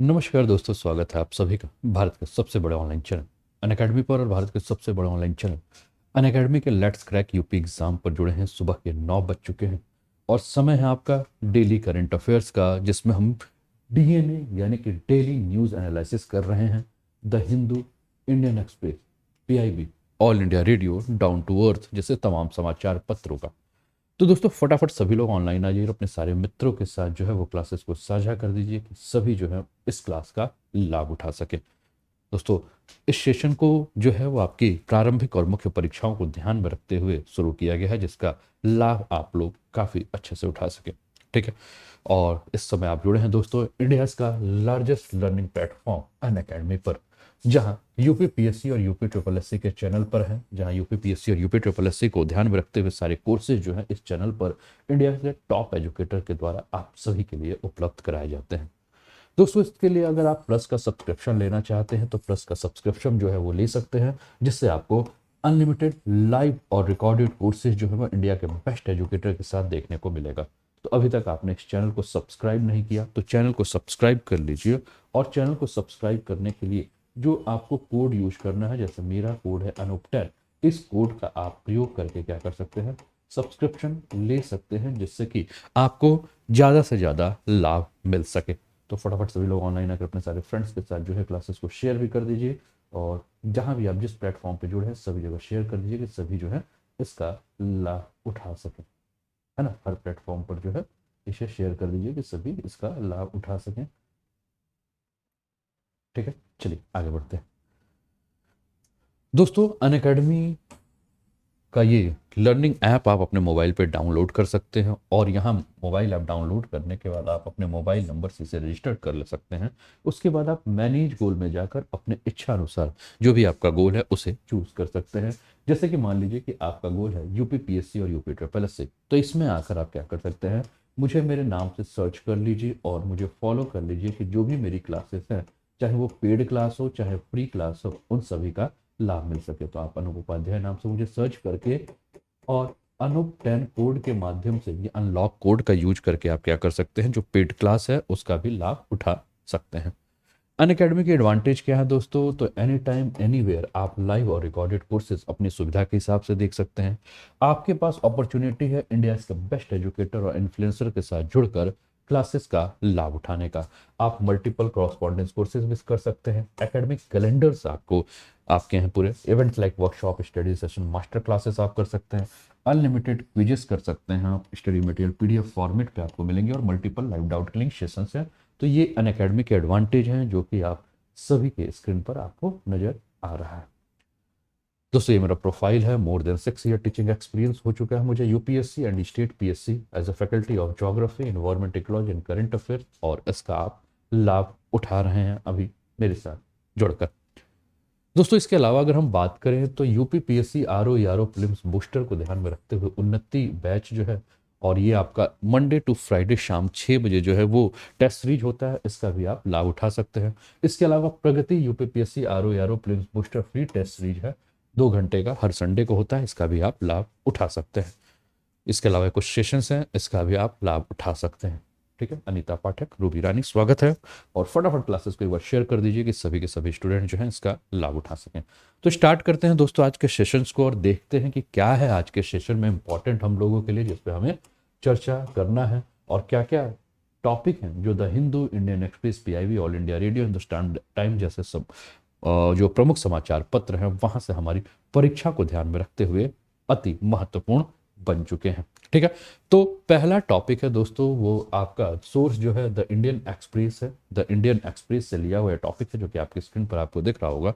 नमस्कार दोस्तों, स्वागत है आप सभी का भारत के सबसे बड़े ऑनलाइन चैनल अनअकैडमी पर। और भारत के सबसे बड़े ऑनलाइन चैनल अनअकैडमी के लेट्स क्रैक यूपी एग्जाम पर जुड़े हैं। सुबह के 9 बज चुके हैं और समय है आपका डेली करंट अफेयर्स का, जिसमें हम डीएनए यानी कि डेली न्यूज़ एनालिसिस कर रहे हैं। The Hindu, Indian Express, PIB, All India Radio, Down to Earth जैसे तमाम समाचार पत्रों का। तो दोस्तों फटाफट सभी लोग ऑनलाइन आ जाइए और अपने सारे मित्रों के साथ जो है वो क्लासेस को साझा कर दीजिए कि सभी जो है इस क्लास का लाभ उठा सके। दोस्तों इस सेशन को जो है वो आपकी प्रारंभिक और मुख्य परीक्षाओं को ध्यान में रखते हुए शुरू किया गया है, जिसका लाभ आप लोग काफ़ी अच्छे से उठा सके। ठीक है। और इस समय आप जुड़े हैं दोस्तों इंडिया का लार्जेस्ट लर्निंग प्लेटफॉर्म अनअकैडमी पर, जहां यूपी पीएससी और यूपी ट्रिपल एससी के चैनल पर है, जहां यूपी पीएससी और यूपी ट्रिपल एससी को ध्यान में रखते हुए सारे कोर्सेज जो हैं इस चैनल पर इंडिया के टॉप एजुकेटर के द्वारा आप सभी के लिए उपलब्ध कराए जाते हैं। दोस्तों इसके लिए अगर आप प्लस का सब्सक्रिप्शन लेना चाहते हैं तो प्लस का सब्सक्रिप्शन जो है वो ले सकते हैं, जिससे आपको अनलिमिटेड लाइव और रिकॉर्डेड कोर्सेज जो है वो इंडिया के बेस्ट एजुकेटर के साथ देखने को मिलेगा। तो अभी तक आपने इस चैनल को सब्सक्राइब नहीं किया तो चैनल को सब्सक्राइब कर लीजिए। और चैनल को सब्सक्राइब करने के लिए जो आपको कोड यूज करना है, जैसे मेरा कोड है अनूप10, इस कोड का आप प्रयोग करके क्या कर सकते हैं, सब्सक्रिप्शन ले सकते हैं, जिससे कि आपको ज़्यादा से ज़्यादा लाभ मिल सके। तो फटाफट सभी लोग ऑनलाइन आकर अपने सारे फ्रेंड्स के साथ जो है क्लासेस को शेयर भी कर दीजिए। और जहां भी आप जिस प्लेटफॉर्म पे जुड़े हैं सभी जगह शेयर कर दीजिए कि सभी जो है इसका लाभ उठा सकें। है ना, हर प्लेटफॉर्म पर जो है इसे शेयर कर दीजिए कि सभी इसका लाभ उठा सकें। ठीक है, चलिए आगे बढ़ते हैं। दोस्तों अनअकैडमी का ये लर्निंग ऐप आप अपने मोबाइल पे डाउनलोड कर सकते हैं और यहाँ मोबाइल ऐप डाउनलोड करने के बाद आप अपने मोबाइल नंबर से इसे रजिस्टर कर ले सकते हैं। उसके बाद आप मैनेज गोल में जाकर अपने इच्छा अनुसार जो भी आपका गोल है उसे चूज कर सकते हैं। जैसे कि मान लीजिए कि आपका गोल है यूपी पीएससी और यूपी ट्रिपल एससी, तो इसमें आकर आप क्या कर सकते हैं, मुझे मेरे नाम से सर्च कर लीजिए और मुझे फॉलो कर लीजिए कि जो भी मेरी क्लासेस हैं, चाहे वो पेड क्लास हो चाहे फ्री क्लास हो, उन सभी का लाभ मिल सके। तो आप अनूप उपाध्याय नाम से मुझे सर्च करके और अनूप 10 कोड के माध्यम से, ये अनलॉक कोड का यूज करके आप क्या कर सकते हैं, जो पेड क्लास है उसका भी लाभ उठा सकते हैं। अनअकैडमी की एडवांटेज क्या है दोस्तों, तो एनी टाइम एनीवेयर आप लाइव और रिकॉर्डेड कोर्सेज अपनी सुविधा के हिसाब से देख सकते हैं। आपके पास अपॉर्चुनिटी है इंडिया के बेस्ट एजुकेटर और इन्फ्लुएंसर के साथ जुड़कर क्लासेस का लाभ उठाने का। आप मल्टीपल क्रॉसपॉन्डेंस कोर्सेज मिस कर सकते हैं। एकेडमिक कैलेंडर्स आपको आपके हैं पूरे events like workshop, study session, master classes आप कर सकते हैं। अनलिमिटेड क्विजेस कर सकते हैं आप, स्टडी मटेरियल पीडीएफ फॉर्मेट पे आपको मिलेंगे और multiple live doubt clearing sessions हैं। तो ये अनअकैडमी के एडवांटेज हैं जो कि आप सभी के स्क्रीन पर आपको नजर आ रहा है। दोस्तों ये मेरा प्रोफाइल है, more than 6 year teaching experience हो चुका है मुझे UPSC and state PSC as a faculty of geography, environment, ecology and current affair, और इसका आप लाभ उठा रहे हैं अभी मेरे साथ जुड़कर। दोस्तों इसके अलावा अगर हम बात करें तो UP PSC RO RO prelims booster को ध्यान में रखते हुए उन्नति बैच जो है, और ये आपका मंडे टू फ्राइडे शाम 6 बजे जो है वो टेस्ट सीरीज होता है, इसका भी आप लाभ उठा सकते हैं। इसके अलावा Pragati UP PSC RO RO prelims booster free test series है, 2 घंटे का, हर संडे को होता है, इसका भी आप लाभ उठा सकते हैं। इसके अलावा कुछ सेशंस हैं, इसका भी आप लाभ उठा सकते हैं। ठीक है, अनीता पाठक, रूबी रानी, स्वागत है। और फटाफट क्लासेस को एक बार शेयर कर दीजिए कि सभी के सभी स्टूडेंट जो हैं इसका लाभ उठा सकें। तो स्टार्ट करते हैं दोस्तों आज के सेशंस को और देखते हैं कि क्या है आज के सेशन में इंपॉर्टेंट हम लोगों के लिए, जिस पे हमें चर्चा करना है, और क्या क्या टॉपिक हैं जो the Hindu, Indian Express, PIB, All India radio, Hindustan time जैसे सब जो प्रमुख समाचार पत्र हैं वहां से हमारी परीक्षा को ध्यान में रखते हुए अति महत्वपूर्ण बन चुके हैं। ठीक है, तो पहला टॉपिक है दोस्तों, वो आपका सोर्स जो है द इंडियन एक्सप्रेस है। द इंडियन एक्सप्रेस से लिया हुआ टॉपिक है जो कि आपकी स्क्रीन पर आपको दिख रहा होगा।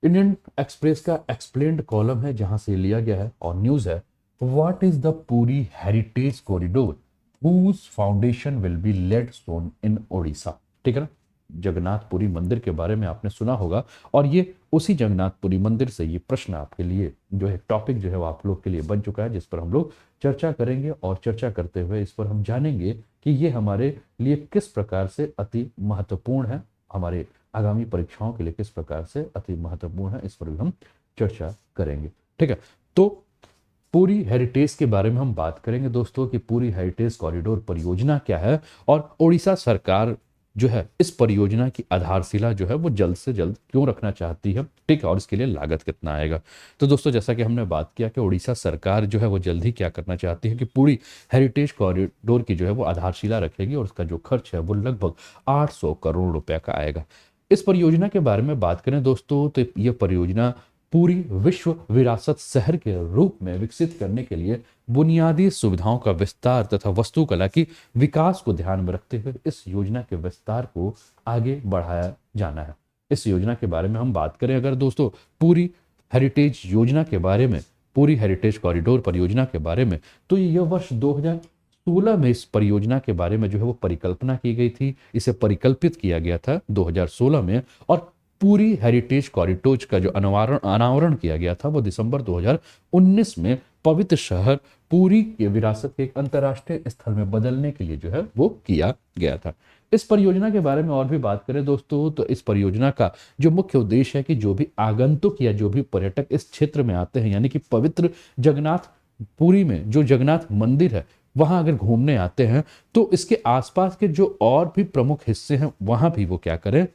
इंडियन एक्सप्रेस का एक्सप्लेन्ड कॉलम है जहां से लिया गया है, और न्यूज है, what is the Puri heritage corridor whose foundation will be laid soon in Odisha. ठीक है ना, जगन्नाथपुरी मंदिर के बारे में आपने सुना होगा, और ये उसी जगन्नाथपुरी मंदिर से ये प्रश्न आपके लिए जो है टॉपिक जो है वो आप लोग के लिए बन चुका है, जिस पर हम लोग चर्चा करेंगे। और चर्चा करते हुए इस पर हम जानेंगे कि ये हमारे लिए किस प्रकार से अति महत्वपूर्ण है, हमारे आगामी परीक्षाओं के लिए किस प्रकार से अति महत्वपूर्ण है, इस पर भी हम चर्चा करेंगे। ठीक है, तो पूरी हेरिटेज के बारे में हम बात करेंगे दोस्तों कि पूरी हेरिटेज कॉरिडोर परियोजना क्या है और उड़ीसा सरकार जो है इस परियोजना की आधारशिला जो है वो जल्द से जल्द क्यों रखना चाहती है, ठीक है, और इसके लिए लागत कितना आएगा। तो दोस्तों जैसा कि हमने बात किया कि उड़ीसा सरकार जो है वो जल्द ही क्या करना चाहती है कि पूरी हेरिटेज कॉरिडोर की जो है वो आधारशिला रखेगी और उसका जो खर्च है वो लगभग 800 करोड़ रुपए का आएगा। इस परियोजना के बारे में बात करें दोस्तों तो ये परियोजना पूरी विश्व विरासत शहर के रूप में विकसित करने के लिए बुनियादी सुविधाओं का विस्तार तथा वास्तुकला की विकास को ध्यान में रखते हुए इस योजना के विस्तार को आगे बढ़ाया जाना है। इस योजना के बारे में हम बात करें अगर दोस्तों पूरी हेरिटेज योजना के बारे में, पूरी हेरिटेज कॉरिडोर परियोजना के बारे में, तो ये वर्ष 2016 में इस परियोजना के बारे में जो है वो परिकल्पना की गई थी, इसे परिकल्पित किया गया था 2016 में, और पूरी हेरिटेज कॉरिडोर का जो अनावरण किया गया था वो दिसंबर 2019 में पवित्र शहर पुरी के विरासत के एक अंतर्राष्ट्रीय स्थल में बदलने के लिए जो है वो किया गया था। इस परियोजना के बारे में और भी बात करें दोस्तों तो इस परियोजना का जो मुख्य उद्देश्य है कि जो भी आगंतुक या जो भी पर्यटक इस क्षेत्र में आते हैं, यानी कि पवित्र जगन्नाथ पुरी में जो जगन्नाथ मंदिर है वहां अगर घूमने आते हैं तो इसके आसपास के जो और भी प्रमुख हिस्से हैं वहां भी वो क्या करें,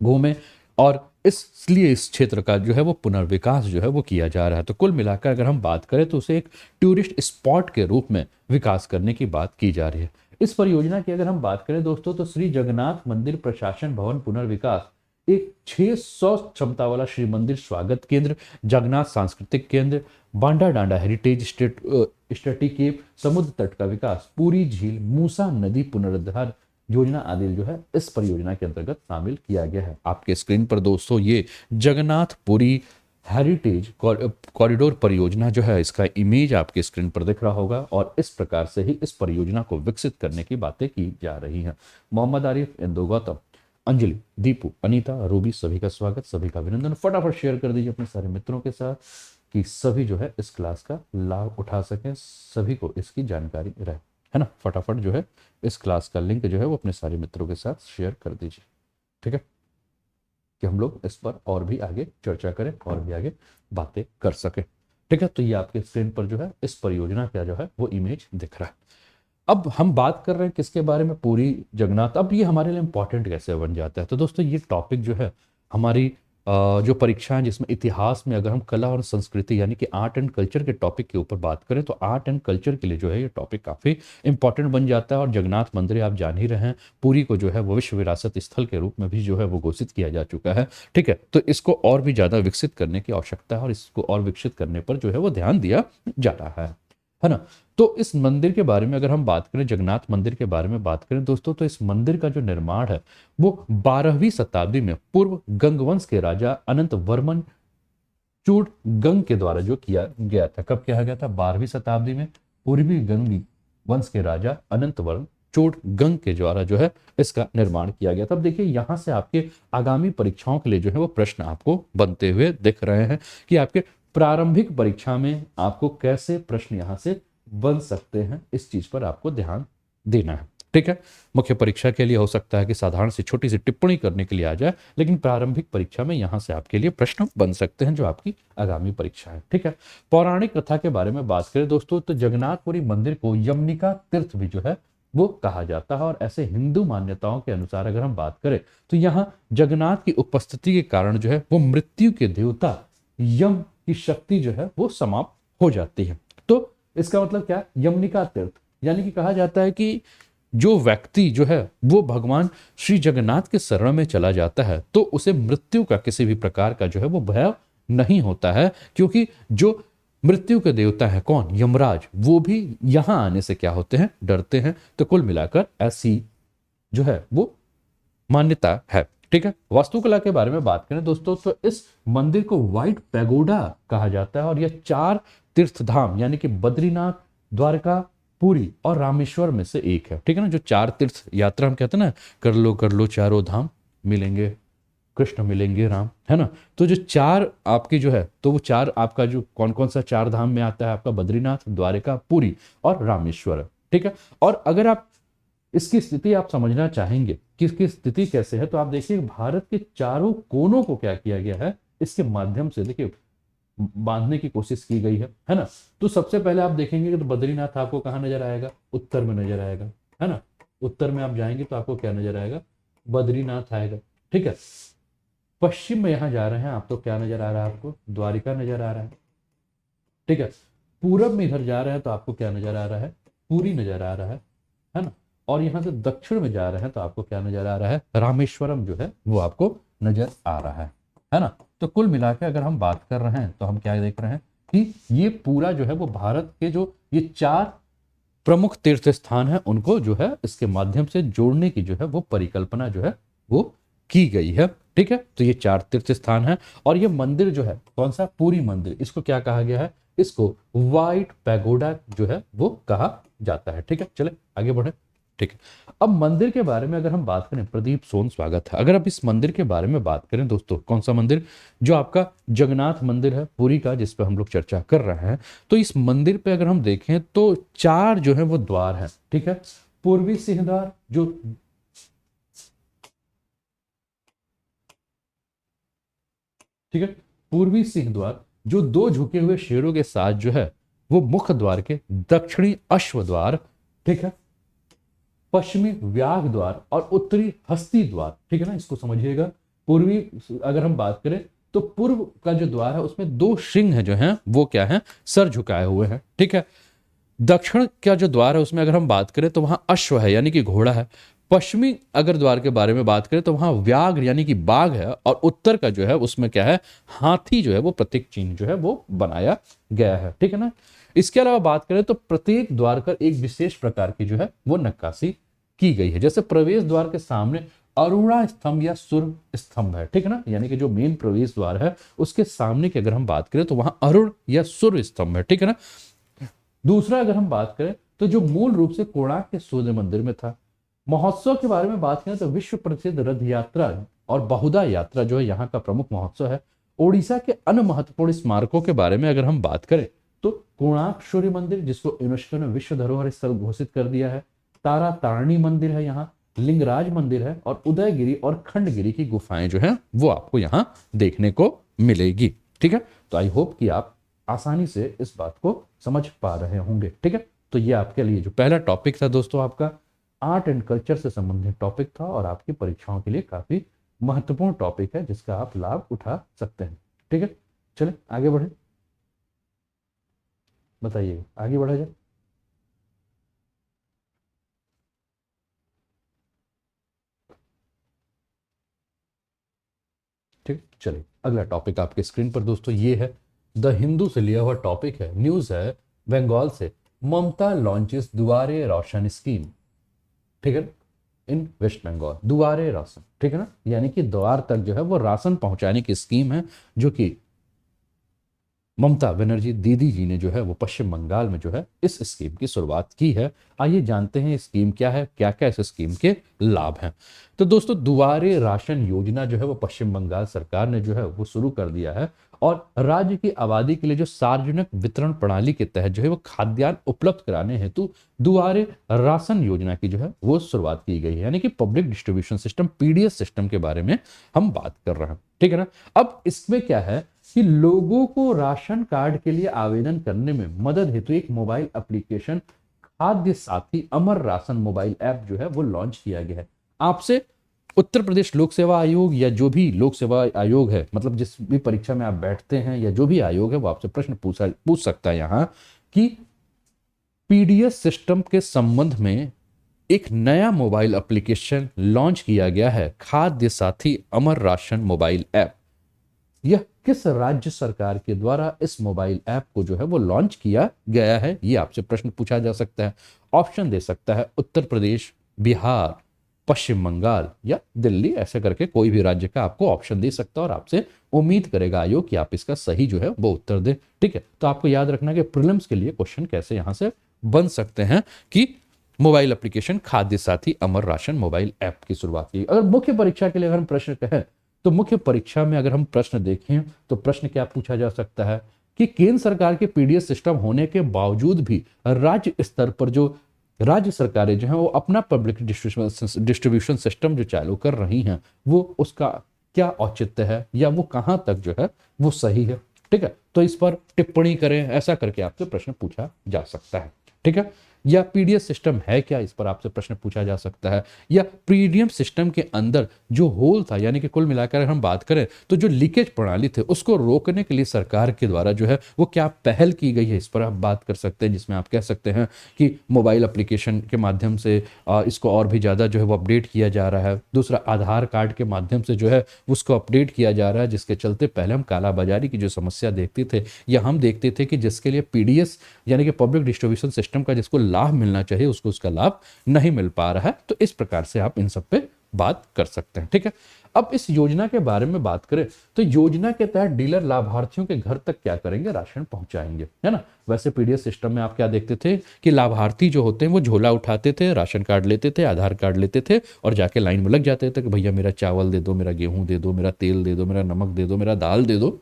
घूमें, और इसलिए इस क्षेत्र का जो है वो पुनर्विकास जो है वो किया जा रहा है। तो कुल मिलाकर अगर हम बात करें तो उसे एक टूरिस्ट स्पॉट के रूप में विकास करने की बात की जा रही है। इस परियोजना की अगर हम बात करें दोस्तों तो श्री जगन्नाथ मंदिर प्रशासन भवन पुनर्विकास एक 600 क्षमता वाला श्री मंदिर स्वागत केंद्र, जगन्नाथ सांस्कृतिक केंद्र, बांडा डांडा हेरिटेज स्टेटी केप, समुद्र तट का विकास, पूरी झील, मूसा नदी पुनरुद्धार योजना आदि जो है इस परियोजना के अंतर्गत शामिल किया गया है। आपके स्क्रीन पर दोस्तों ये जगन्नाथपुरी हेरिटेज कॉरिडोर परियोजना जो है इसका इमेज आपके स्क्रीन पर दिख रहा होगा और इस प्रकार से ही इस परियोजना को विकसित करने की बातें की जा रही हैं। मोहम्मद आरिफ, इंदु गौतम, अंजलि, दीपू, अनीता, रूबी, सभी का स्वागत, सभी का अभिनंदन। फटाफट शेयर कर दीजिए अपने सारे मित्रों के साथ कि सभी जो है इस क्लास का लाभ उठा सकें, सभी को इसकी जानकारी रहे, है ना। फटाफट जो है इस क्लास का लिंक जो है वो अपने सारे मित्रों के साथ शेयर कर दीजिए, ठीक है, कि हम लोग इस पर और भी आगे चर्चा करें और भी आगे बातें कर सकें, ठीक है। तो ये आपके स्क्रीन पर जो है इस परियोजना का जो है वो इमेज दिख रहा है। अब हम बात कर रहे हैं किसके बारे में, पूरी जगन्नाथ। अब ये हमारे लिए इंपॉर्टेंट कैसे बन जाता है, तो दोस्तों ये टॉपिक जो है हमारी जो परीक्षाएं जिसमें इतिहास में अगर हम कला और संस्कृति यानी कि आर्ट एंड कल्चर के टॉपिक के ऊपर बात करें तो आर्ट एंड कल्चर के लिए जो है ये टॉपिक काफ़ी इंपॉर्टेंट बन जाता है। और जगन्नाथ मंदिर आप जान ही रहे हैं, पुरी को जो है वो विश्व विरासत स्थल के रूप में भी जो है वो घोषित किया जा चुका है, ठीक है। तो इसको और भी ज़्यादा विकसित करने की आवश्यकता है और इसको और विकसित करने पर जो है वो ध्यान दिया जा रहा है ना। तो इस मंदिर के बारे में अगर हम बात करें, जगन्नाथ मंदिर के बारे में बात करें दोस्तों, तो इस मंदिर का जो निर्माण है वो 12वीं शताब्दी में पूर्व गंग वंश के राजा अनंत वर्मन चूड़ गंग के द्वारा जो किया गया था। कब किया गया था? 12वीं शताब्दी में पूर्वी गंग वंश के राजा अनंत वर्मन चूड़ गंग के द्वारा जो है इसका निर्माण किया गया था। अब देखिए यहां से आपके आगामी परीक्षाओं के लिए जो है वो प्रश्न आपको बनते हुए दिख रहे हैं कि आपके प्रारंभिक परीक्षा में आपको कैसे प्रश्न यहां से बन सकते हैं, इस चीज पर आपको ध्यान देना है, ठीक है। मुख्य परीक्षा के लिए हो सकता है कि साधारण सी छोटी सी टिप्पणी करने के लिए आ जाए, लेकिन प्रारंभिक परीक्षा में यहां से आपके लिए प्रश्न बन सकते हैं जो आपकी आगामी परीक्षा है, ठीक है। पौराणिक कथा के बारे में बात करें दोस्तों तो जगन्नाथपुरी मंदिर को यमनिका तीर्थ भी जो है वो कहा जाता है। और ऐसे हिंदू मान्यताओं के अनुसार अगर हम बात करें तो यहाँ जगन्नाथ की उपस्थिति के कारण जो है वो मृत्यु के देवता यम की शक्ति जो है वो समाप्त हो जाती है। तो इसका मतलब क्या? यमनिका तीर्थ, यानी कि कहा जाता है कि जो व्यक्ति जो है वो भगवान श्री जगन्नाथ के शरण में चला जाता है तो उसे मृत्यु का किसी भी प्रकार का जो है वो भय नहीं होता है, क्योंकि जो मृत्यु के देवता है कौन? यमराज, वो भी यहां आने से क्या होते हैं? डरते हैं। तो कुल मिलाकर ऐसी जो है वो मान्यता है, ठीक है। वास्तुकला के बारे में बात करें दोस्तों तो इस मंदिर को व्हाइट पैगोडा कहा जाता है और यह 4 तीर्थ धाम यानी कि बद्रीनाथ, द्वारका, पुरी और रामेश्वर में से एक है, ठीक है ना। जो 4 तीर्थ यात्रा हम कहते हैं ना, कर लो चारों धाम, मिलेंगे कृष्ण मिलेंगे राम, है ना। तो जो 4 आपकी जो है तो वो 4 आपका जो कौन कौन सा 4 धाम में आता है? आपका बद्रीनाथ, द्वारका, पुरी और रामेश्वर, ठीक है। और अगर आप इसकी स्थिति आप समझना चाहेंगे कि इसकी स्थिति कैसे है तो आप देखिए भारत के चारों कोनों को क्या किया गया है, इसके माध्यम से देखिए बांधने की कोशिश की गई है ना। तो सबसे पहले आप देखेंगे कि तो बद्रीनाथ आपको कहाँ नजर आएगा? उत्तर में नजर आएगा, है ना। उत्तर में आप जाएंगे तो आपको क्या नजर आएगा? बद्रीनाथ आएगा। ठीक है, पश्चिम में यहाँ जा रहे हैं आप तो क्या नजर आ रहा है आपको, द्वारिका नजर आ रहा है। ठीक है, पूरब में इधर जा रहे हैं तो आपको क्या नजर आ रहा है, पुरी नजर आ रहा है ना। और यहाँ से दक्षिण में जा रहे हैं तो आपको क्या नजर आ रहा है, रामेश्वरम जो है वो आपको नजर आ रहा है ना। तो कुल मिला के अगर हम बात कर रहे हैं तो हम क्या देख रहे हैं कि ये पूरा जो है वो भारत के जो ये 4 प्रमुख तीर्थ स्थान है उनको जो है इसके माध्यम से जोड़ने की जो है वो परिकल्पना जो है वो की गई है। ठीक है, तो ये 4 तीर्थ स्थान है। और ये मंदिर जो है कौन सा, पूरी मंदिर, इसको क्या कहा गया है, इसको व्हाइट पैगोडा जो है वो कहा जाता है। ठीक है, चले आगे बढ़े। ठीक है, अब मंदिर के बारे में अगर हम बात करें, प्रदीप सोन स्वागत है। अगर आप इस मंदिर के बारे में बात करें दोस्तों, कौन सा मंदिर, जो आपका जगन्नाथ मंदिर है पुरी का, जिस पे हम लोग चर्चा कर रहे हैं, तो इस मंदिर पे अगर हम देखें तो 4 जो है वो द्वार है। ठीक है, पूर्वी सिंह द्वार जो, ठीक है, पूर्वी सिंह द्वार जो 2 झुके हुए शेरों के साथ जो है वो मुख्य द्वार के दक्षिणी अश्व द्वार। ठीक है, पश्चिमी व्याघ द्वार और उत्तरी हस्ती द्वार। ठीक है ना, इसको समझिएगा। पूर्वी अगर हम बात करें तो पूर्व का जो द्वार है उसमें 2 सिंह जो हैं वो क्या है, सर झुकाए हुए हैं। ठीक है, दक्षिण का जो द्वार है उसमें अगर हम बात करें तो वहां अश्व है यानी कि घोड़ा है। पश्चिमी अगर द्वार के बारे में बात करें तो वहां व्याघ्र यानी कि बाघ है। और उत्तर का जो है उसमें क्या है, हाथी जो है वो प्रतीक चिन्ह जो है वो बनाया गया है। ठीक है ना, इसके अलावा बात करें तो प्रत्येक द्वार पर एक विशेष प्रकार की जो है वो नक्काशी की गई है। जैसे प्रवेश द्वार के सामने अरुणा स्तंभ या सुर स्तंभ है। ठीक है ना, यानी कि जो मेन प्रवेश द्वार है उसके सामने की अगर हम बात करें तो वहां अरुण या सुर स्तंभ है। ठीक है ना, दूसरा अगर हम बात करें तो जो मूल रूप से कोणार्क के सूर्य मंदिर में था। महोत्सव के बारे में बात करें तो विश्व प्रसिद्ध रथ यात्रा और बहुधा यात्रा जो है यहाँ का प्रमुख महोत्सव है। ओडिशा के अन्य महत्वपूर्ण स्मारकों के बारे में अगर हम बात करें तो कोणार्क सूर्य मंदिर जिसको यूनेस्को ने विश्व धरोहर स्थल घोषित कर दिया है, तारा तारणी मंदिर है यहाँ, लिंगराज मंदिर है और उदयगिरी और खंडगिरी की गुफाएं जो है वो आपको यहाँ देखने को मिलेगी। ठीक है, तो आई होप कि आप आसानी से इस बात को समझ पा रहे होंगे। ठीक है, तो ये आपके लिए जो पहला टॉपिक था दोस्तों आपका आर्ट एंड कल्चर से संबंधित टॉपिक था और आपकी परीक्षाओं के लिए काफी महत्वपूर्ण टॉपिक है जिसका आप लाभ उठा सकते हैं। ठीक है, चले आगे बढ़े, बताइए आगे बढ़ा जाए। ठीक, चलिए अगला टॉपिक आपके स्क्रीन पर दोस्तों ये है, द हिंदू से लिया हुआ टॉपिक है, न्यूज है बंगाल से। ममता लॉन्चेस दुआरे रोशन स्कीम। ठीक है, इन वेस्ट बंगाल दुआरे राशन। ठीक है ना, यानी कि द्वार तक जो है वो राशन पहुंचाने की स्कीम है जो कि ममता बनर्जी दीदी जी ने जो है वो पश्चिम बंगाल में जो है इस स्कीम की शुरुआत की है। आइए जानते हैं स्कीम क्या है, क्या क्या इस स्कीम के लाभ हैं। तो दोस्तों दुआरे राशन योजना जो है वो पश्चिम बंगाल सरकार ने जो है वो शुरू कर दिया है और राज्य की आबादी के लिए जो सार्वजनिक वितरण प्रणाली के तहत जो है वो खाद्यान्न उपलब्ध कराने हेतु दुआरे राशन योजना की जो है वो शुरुआत की गई है। यानी कि public distribution system, PDS system के बारे में हम बात कर रहे हैं। ठीक है ना, अब इसमें क्या है कि लोगों को राशन कार्ड के लिए आवेदन करने में मदद हेतु एक मोबाइल एप्लीकेशन खाद्य साथी अमर राशन मोबाइल ऐप जो है वो लॉन्च किया गया है। आपसे उत्तर प्रदेश लोक सेवा आयोग या जो भी लोक सेवा आयोग है, मतलब जिस भी परीक्षा में आप बैठते हैं या जो भी आयोग है वो आपसे प्रश्न पूछ सकता है यहाँ कि पीडीएस सिस्टम के संबंध में एक नया मोबाइल एप्लीकेशन लॉन्च किया गया है, खाद्य साथी अमर राशन मोबाइल ऐप। यह किस राज्य सरकार के द्वारा इस मोबाइल ऐप को जो है वो लॉन्च किया गया है, ये आपसे प्रश्न पूछा जा सकता है। ऑप्शन दे सकता है उत्तर प्रदेश, बिहार, पश्चिम बंगाल या दिल्ली, ऐसे करके कोई भी राज्य का आपको ऑप्शन दे सकता है और आपसे उम्मीद करेगा आयोग कि आप इसका सही जो है वो उत्तर दें। ठीक है, तो आपको याद रखना कि प्रीलिम्स के लिए क्वेश्चन कैसे यहां से बन सकते हैं कि मोबाइल एप्लीकेशन खाद्य साथी अमर राशन मोबाइल ऐप की शुरुआत की। अगर मुख्य परीक्षा के लिए अगर हम प्रश्न कहें तो मुख्य परीक्षा में अगर हम प्रश्न देखें तो प्रश्न क्या पूछा जा सकता है कि केंद्र सरकार के पीडीएस सिस्टम होने के बावजूद भी राज्य स्तर पर जो राज्य सरकारें जो हैं वो अपना पब्लिक डिस्ट्रीब्यूशन सिस्टम जो चालू कर रही हैं वो उसका क्या औचित्य है या वो कहां तक जो है वो सही है। ठीक है, तो इस पर टिप्पणी करें, ऐसा करके आपसे प्रश्न पूछा जा सकता है। ठीक है, या पीडीएस सिस्टम है क्या, इस पर आपसे प्रश्न पूछा जा सकता है। या प्रीमियम सिस्टम के अंदर जो होल था, यानी कि कुल मिलाकर हम बात करें तो जो लीकेज प्रणाली थे उसको रोकने के लिए सरकार के द्वारा जो है वो क्या पहल की गई है, इस पर आप बात कर सकते हैं। जिसमें आप कह सकते हैं कि मोबाइल एप्लीकेशन के माध्यम से इसको और भी ज़्यादा जो है वो अपडेट किया जा रहा है। दूसरा, आधार कार्ड के माध्यम से जो है उसको अपडेट किया जा रहा है, जिसके चलते पहले हम कालाबाजारी की जो समस्या देखते थे या हम देखते थे कि जिसके लिए पीडीएस यानी कि पब्लिक डिस्ट्रीब्यूशन सिस्टम का जिसको लाभ मिलना चाहिए उसको उसका लाभ नहीं मिल पा रहा है। तो इस प्रकार से आप इन सब पे बात कर सकते हैं, ठीक है। अब इस योजना के बारे में बात करें तो योजना के तहत डीलर लाभार्थियों के घर तक क्या करेंगे, राशन पहुंचाएंगे, है ना। वैसे पीडीएस सिस्टम में आप क्या देखते थे कि लाभार्थी जो होते हैं वो झोला उठाते थे, राशन कार्ड लेते थे, आधार कार्ड लेते थे और जाके लाइन में लग जाते थे कि भैया मेरा चावल दे दो, मेरा गेहूं दे दो, मेरा तेल दे दो, मेरा नमक दे दो, मेरा दाल दे दो।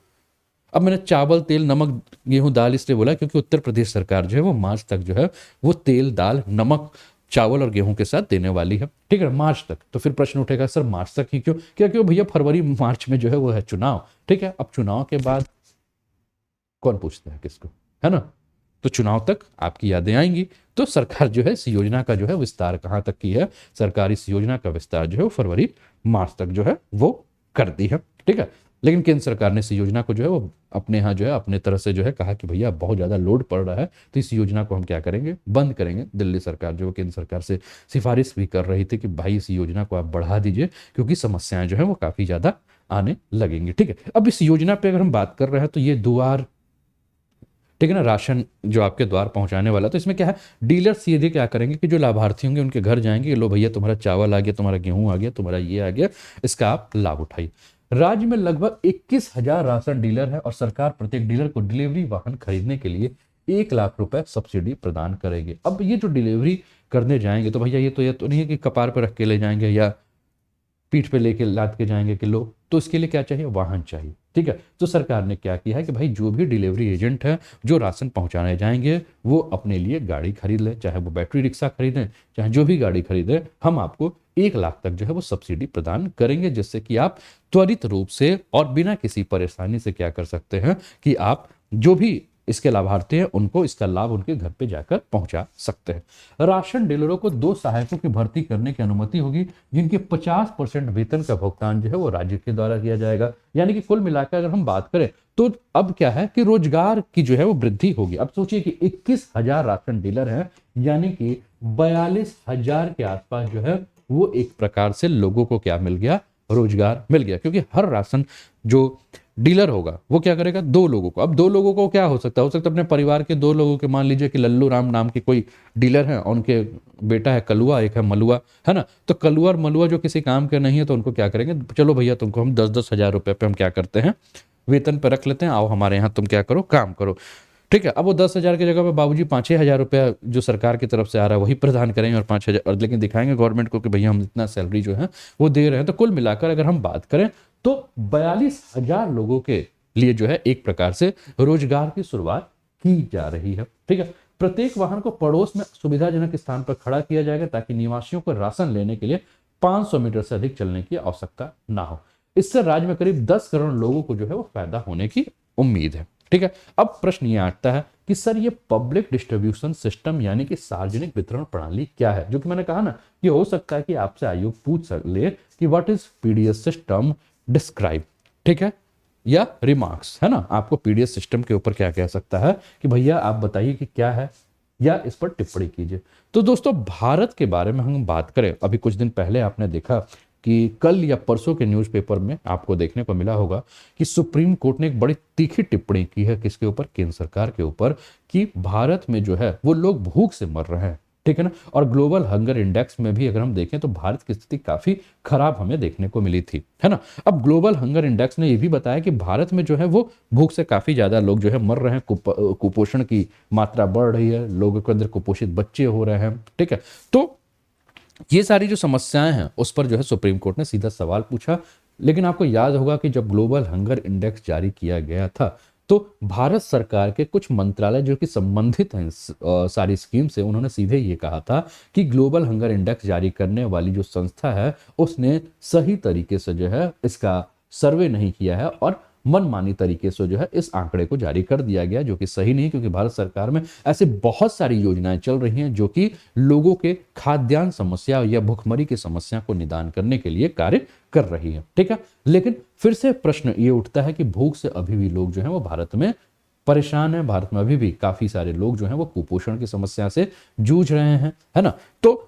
अब मैंने चावल तेल नमक गेहूं दाल इसलिए बोला क्योंकि उत्तर प्रदेश सरकार जो है वो मार्च तक जो है वो तेल दाल नमक चावल और गेहूं के साथ देने वाली है, ठीक है, मार्च तक। तो फिर प्रश्न उठेगा सर मार्च तक ही क्यों, क्या क्यों भैया फरवरी मार्च में जो है वो है चुनाव, ठीक है। अब चुनाव के बाद कौन पूछता है किसको, है ना। तो चुनाव तक आपकी यादें आएंगी। तो सरकार जो है इस योजना का जो है विस्तार कहां तक की है, सरकार इस योजना का विस्तार जो है वो फरवरी मार्च तक जो है वो कर दी है, ठीक है। लेकिन केंद्र सरकार ने इस योजना को जो है वो अपने यहाँ जो है अपने तरह से जो है कहा कि भैया बहुत ज़्यादा लोड पड़ रहा है तो इस योजना को हम क्या करेंगे, बंद करेंगे। दिल्ली सरकार जो केंद्र सरकार से सिफारिश भी कर रही थी कि भाई इस योजना को आप बढ़ा दीजिए क्योंकि समस्याएं जो है वो काफ़ी ज़्यादा आने लगेंगी, ठीक है। अब इस योजना पे अगर हम बात कर रहे हैं तो ये दुआर, ठीक है ना, राशन जो आपके द्वार पहुंचाने वाला। तो इसमें क्या है, डीलर सीधे क्या करेंगे कि जो लाभार्थी होंगे उनके घर जाएंगे, लो भैया तुम्हारा चावल आ गया, तुम्हारा गेहूं आ गया, तुम्हारा ये आ गया, इसका आप लाभ उठाइए। राज्य में लगभग 21,000 राशन डीलर है और सरकार प्रत्येक डीलर को डिलीवरी वाहन खरीदने के लिए 1 लाख रुपए सब्सिडी प्रदान करेगी। अब ये जो डिलीवरी करने जाएंगे तो भैया ये तो नहीं है कि कपार पर रख के ले जाएंगे या पीठ पे लेके लाद के जाएंगे कि लो, तो इसके लिए क्या चाहिए, वाहन चाहिए, ठीक है। तो सरकार ने क्या किया है कि भाई जो भी डिलीवरी एजेंट है जो राशन पहुंचाने जाएंगे वो अपने लिए गाड़ी खरीद ले, चाहे वो बैटरी रिक्शा खरीदें, चाहे जो भी गाड़ी खरीदे, हम आपको 1 लाख तक जो है वो सब्सिडी प्रदान करेंगे, जिससे कि आप त्वरित रूप से और बिना किसी परेशानी से क्या कर सकते हैं कि आप जो भी इसके लाभार्थी हैं उनको इसका लाभ उनके घर पे जाकर पहुंचा सकते हैं। राशन डीलरों को 2 सहायकों की भर्ती करने की अनुमति होगी जिनके 50% वेतन का भुगतान जो है वो राज्य के द्वारा किया जाएगा। यानी कि कुल मिलाकर अगर हम बात करें तो अब क्या है कि रोजगार की जो है वो वृद्धि होगी। अब सोचिए कि 21,000 राशन डीलर हैं, यानी कि 42,000 के आसपास जो है वो एक प्रकार से लोगों को क्या मिल गया, रोजगार मिल गया। क्योंकि हर राशन जो डीलर होगा वो क्या करेगा, 2 लोगों को। अब 2 लोगों को क्या हो सकता है, अपने परिवार के 2 लोगों के, मान लीजिए कि लल्लू राम नाम के कोई डीलर हैं, उनके बेटा है कलुआ, एक है मलुआ, है ना। तो कलुआ और मलुआ जो किसी काम के नहीं है तो उनको क्या करेंगे, चलो भैया तुमको हम 10-10 हजार रुपए पे हम क्या करते हैं, वेतन पे रख लेते हैं, आओ हमारे यहाँ तुम क्या करो, काम करो, ठीक है। अब वो 10,000 की जगह पे बाबूजी 5-6 हजार रुपया जो सरकार की तरफ से आ रहा है वही प्रदान करेंगे और 5,000, और लेकिन दिखाएंगे गवर्नमेंट को कि भैया हम इतना सैलरी जो है वो दे रहे हैं। तो कुल मिलाकर अगर हम बात करें तो 42,000 लोगों के लिए जो है एक प्रकार से रोजगार की शुरुआत की जा रही है, ठीक है। प्रत्येक वाहन को पड़ोस में सुविधाजनक स्थान पर खड़ा किया जाएगा ताकि निवासियों को राशन लेने के लिए 500 मीटर से अधिक चलने की आवश्यकता ना हो। इससे राज्य में करीब 10 करोड़ लोगों को जो है वो फायदा होने की उम्मीद है, ठीक है। अब प्रश्न ये आता है कि सर ये पब्लिक डिस्ट्रीब्यूशन सिस्टम यानी कि सार्वजनिक वितरण प्रणाली क्या है, जो कि मैंने कहा ना कि हो सकता है कि आपसे आयोग पूछ ले कि what is PDS system describe, ठीक है, या रिमार्क्स, है ना। आपको पीडीएस सिस्टम के ऊपर क्या कह सकता है कि भैया आप बताइए कि क्या है या इस पर टिप्पणी कीजिए। तो दोस्तों भारत के बारे में हम बात करें, अभी कुछ दिन पहले आपने देखा कि कल या परसों के न्यूज़पेपर में आपको देखने को मिला होगा कि सुप्रीम कोर्ट ने एक बड़ी तीखी टिप्पणी की है किसके ऊपर, केंद्र सरकार के ऊपर, कि भारत में जो है वो लोग भूख से मर रहे हैं, ठीक है ना। और ग्लोबल हंगर इंडेक्स में भी अगर हम देखें तो भारत की स्थिति काफी खराब हमें देखने को मिली थी, है ना। अब ग्लोबल हंगर इंडेक्स ने यह भी बताया कि भारत में जो है वो भूख से काफी ज्यादा लोग जो है मर रहे हैं, कुपोषण की मात्रा बढ़ रही है, लोगों के अंदर कुपोषित बच्चे हो रहे हैं, ठीक है। तो ये सारी जो समस्याएं हैं उस पर जो है सुप्रीम कोर्ट ने सीधा सवाल पूछा। लेकिन आपको याद होगा कि जब ग्लोबल हंगर इंडेक्स जारी किया गया था तो भारत सरकार के कुछ मंत्रालय जो कि संबंधित हैं सारी स्कीम से, उन्होंने सीधे ये कहा था कि ग्लोबल हंगर इंडेक्स जारी करने वाली जो संस्था है उसने सही तरीके से जो है इसका सर्वे नहीं किया है और मनमानी तरीके से जो है इस आंकड़े को जारी कर दिया गया, जो कि सही नहीं, क्योंकि भारत सरकार में ऐसे बहुत सारी योजनाएं चल रही हैं जो कि लोगों के खाद्यान्न समस्या या भुखमरी की समस्या को निदान करने के लिए कार्य कर रही है। ठीक है, लेकिन फिर से प्रश्न ये उठता है कि भूख से अभी भी लोग जो है वो भारत में परेशान है। भारत में अभी भी काफी सारे लोग जो हैं वो कुपोषण की समस्या से जूझ रहे हैं, है ना। तो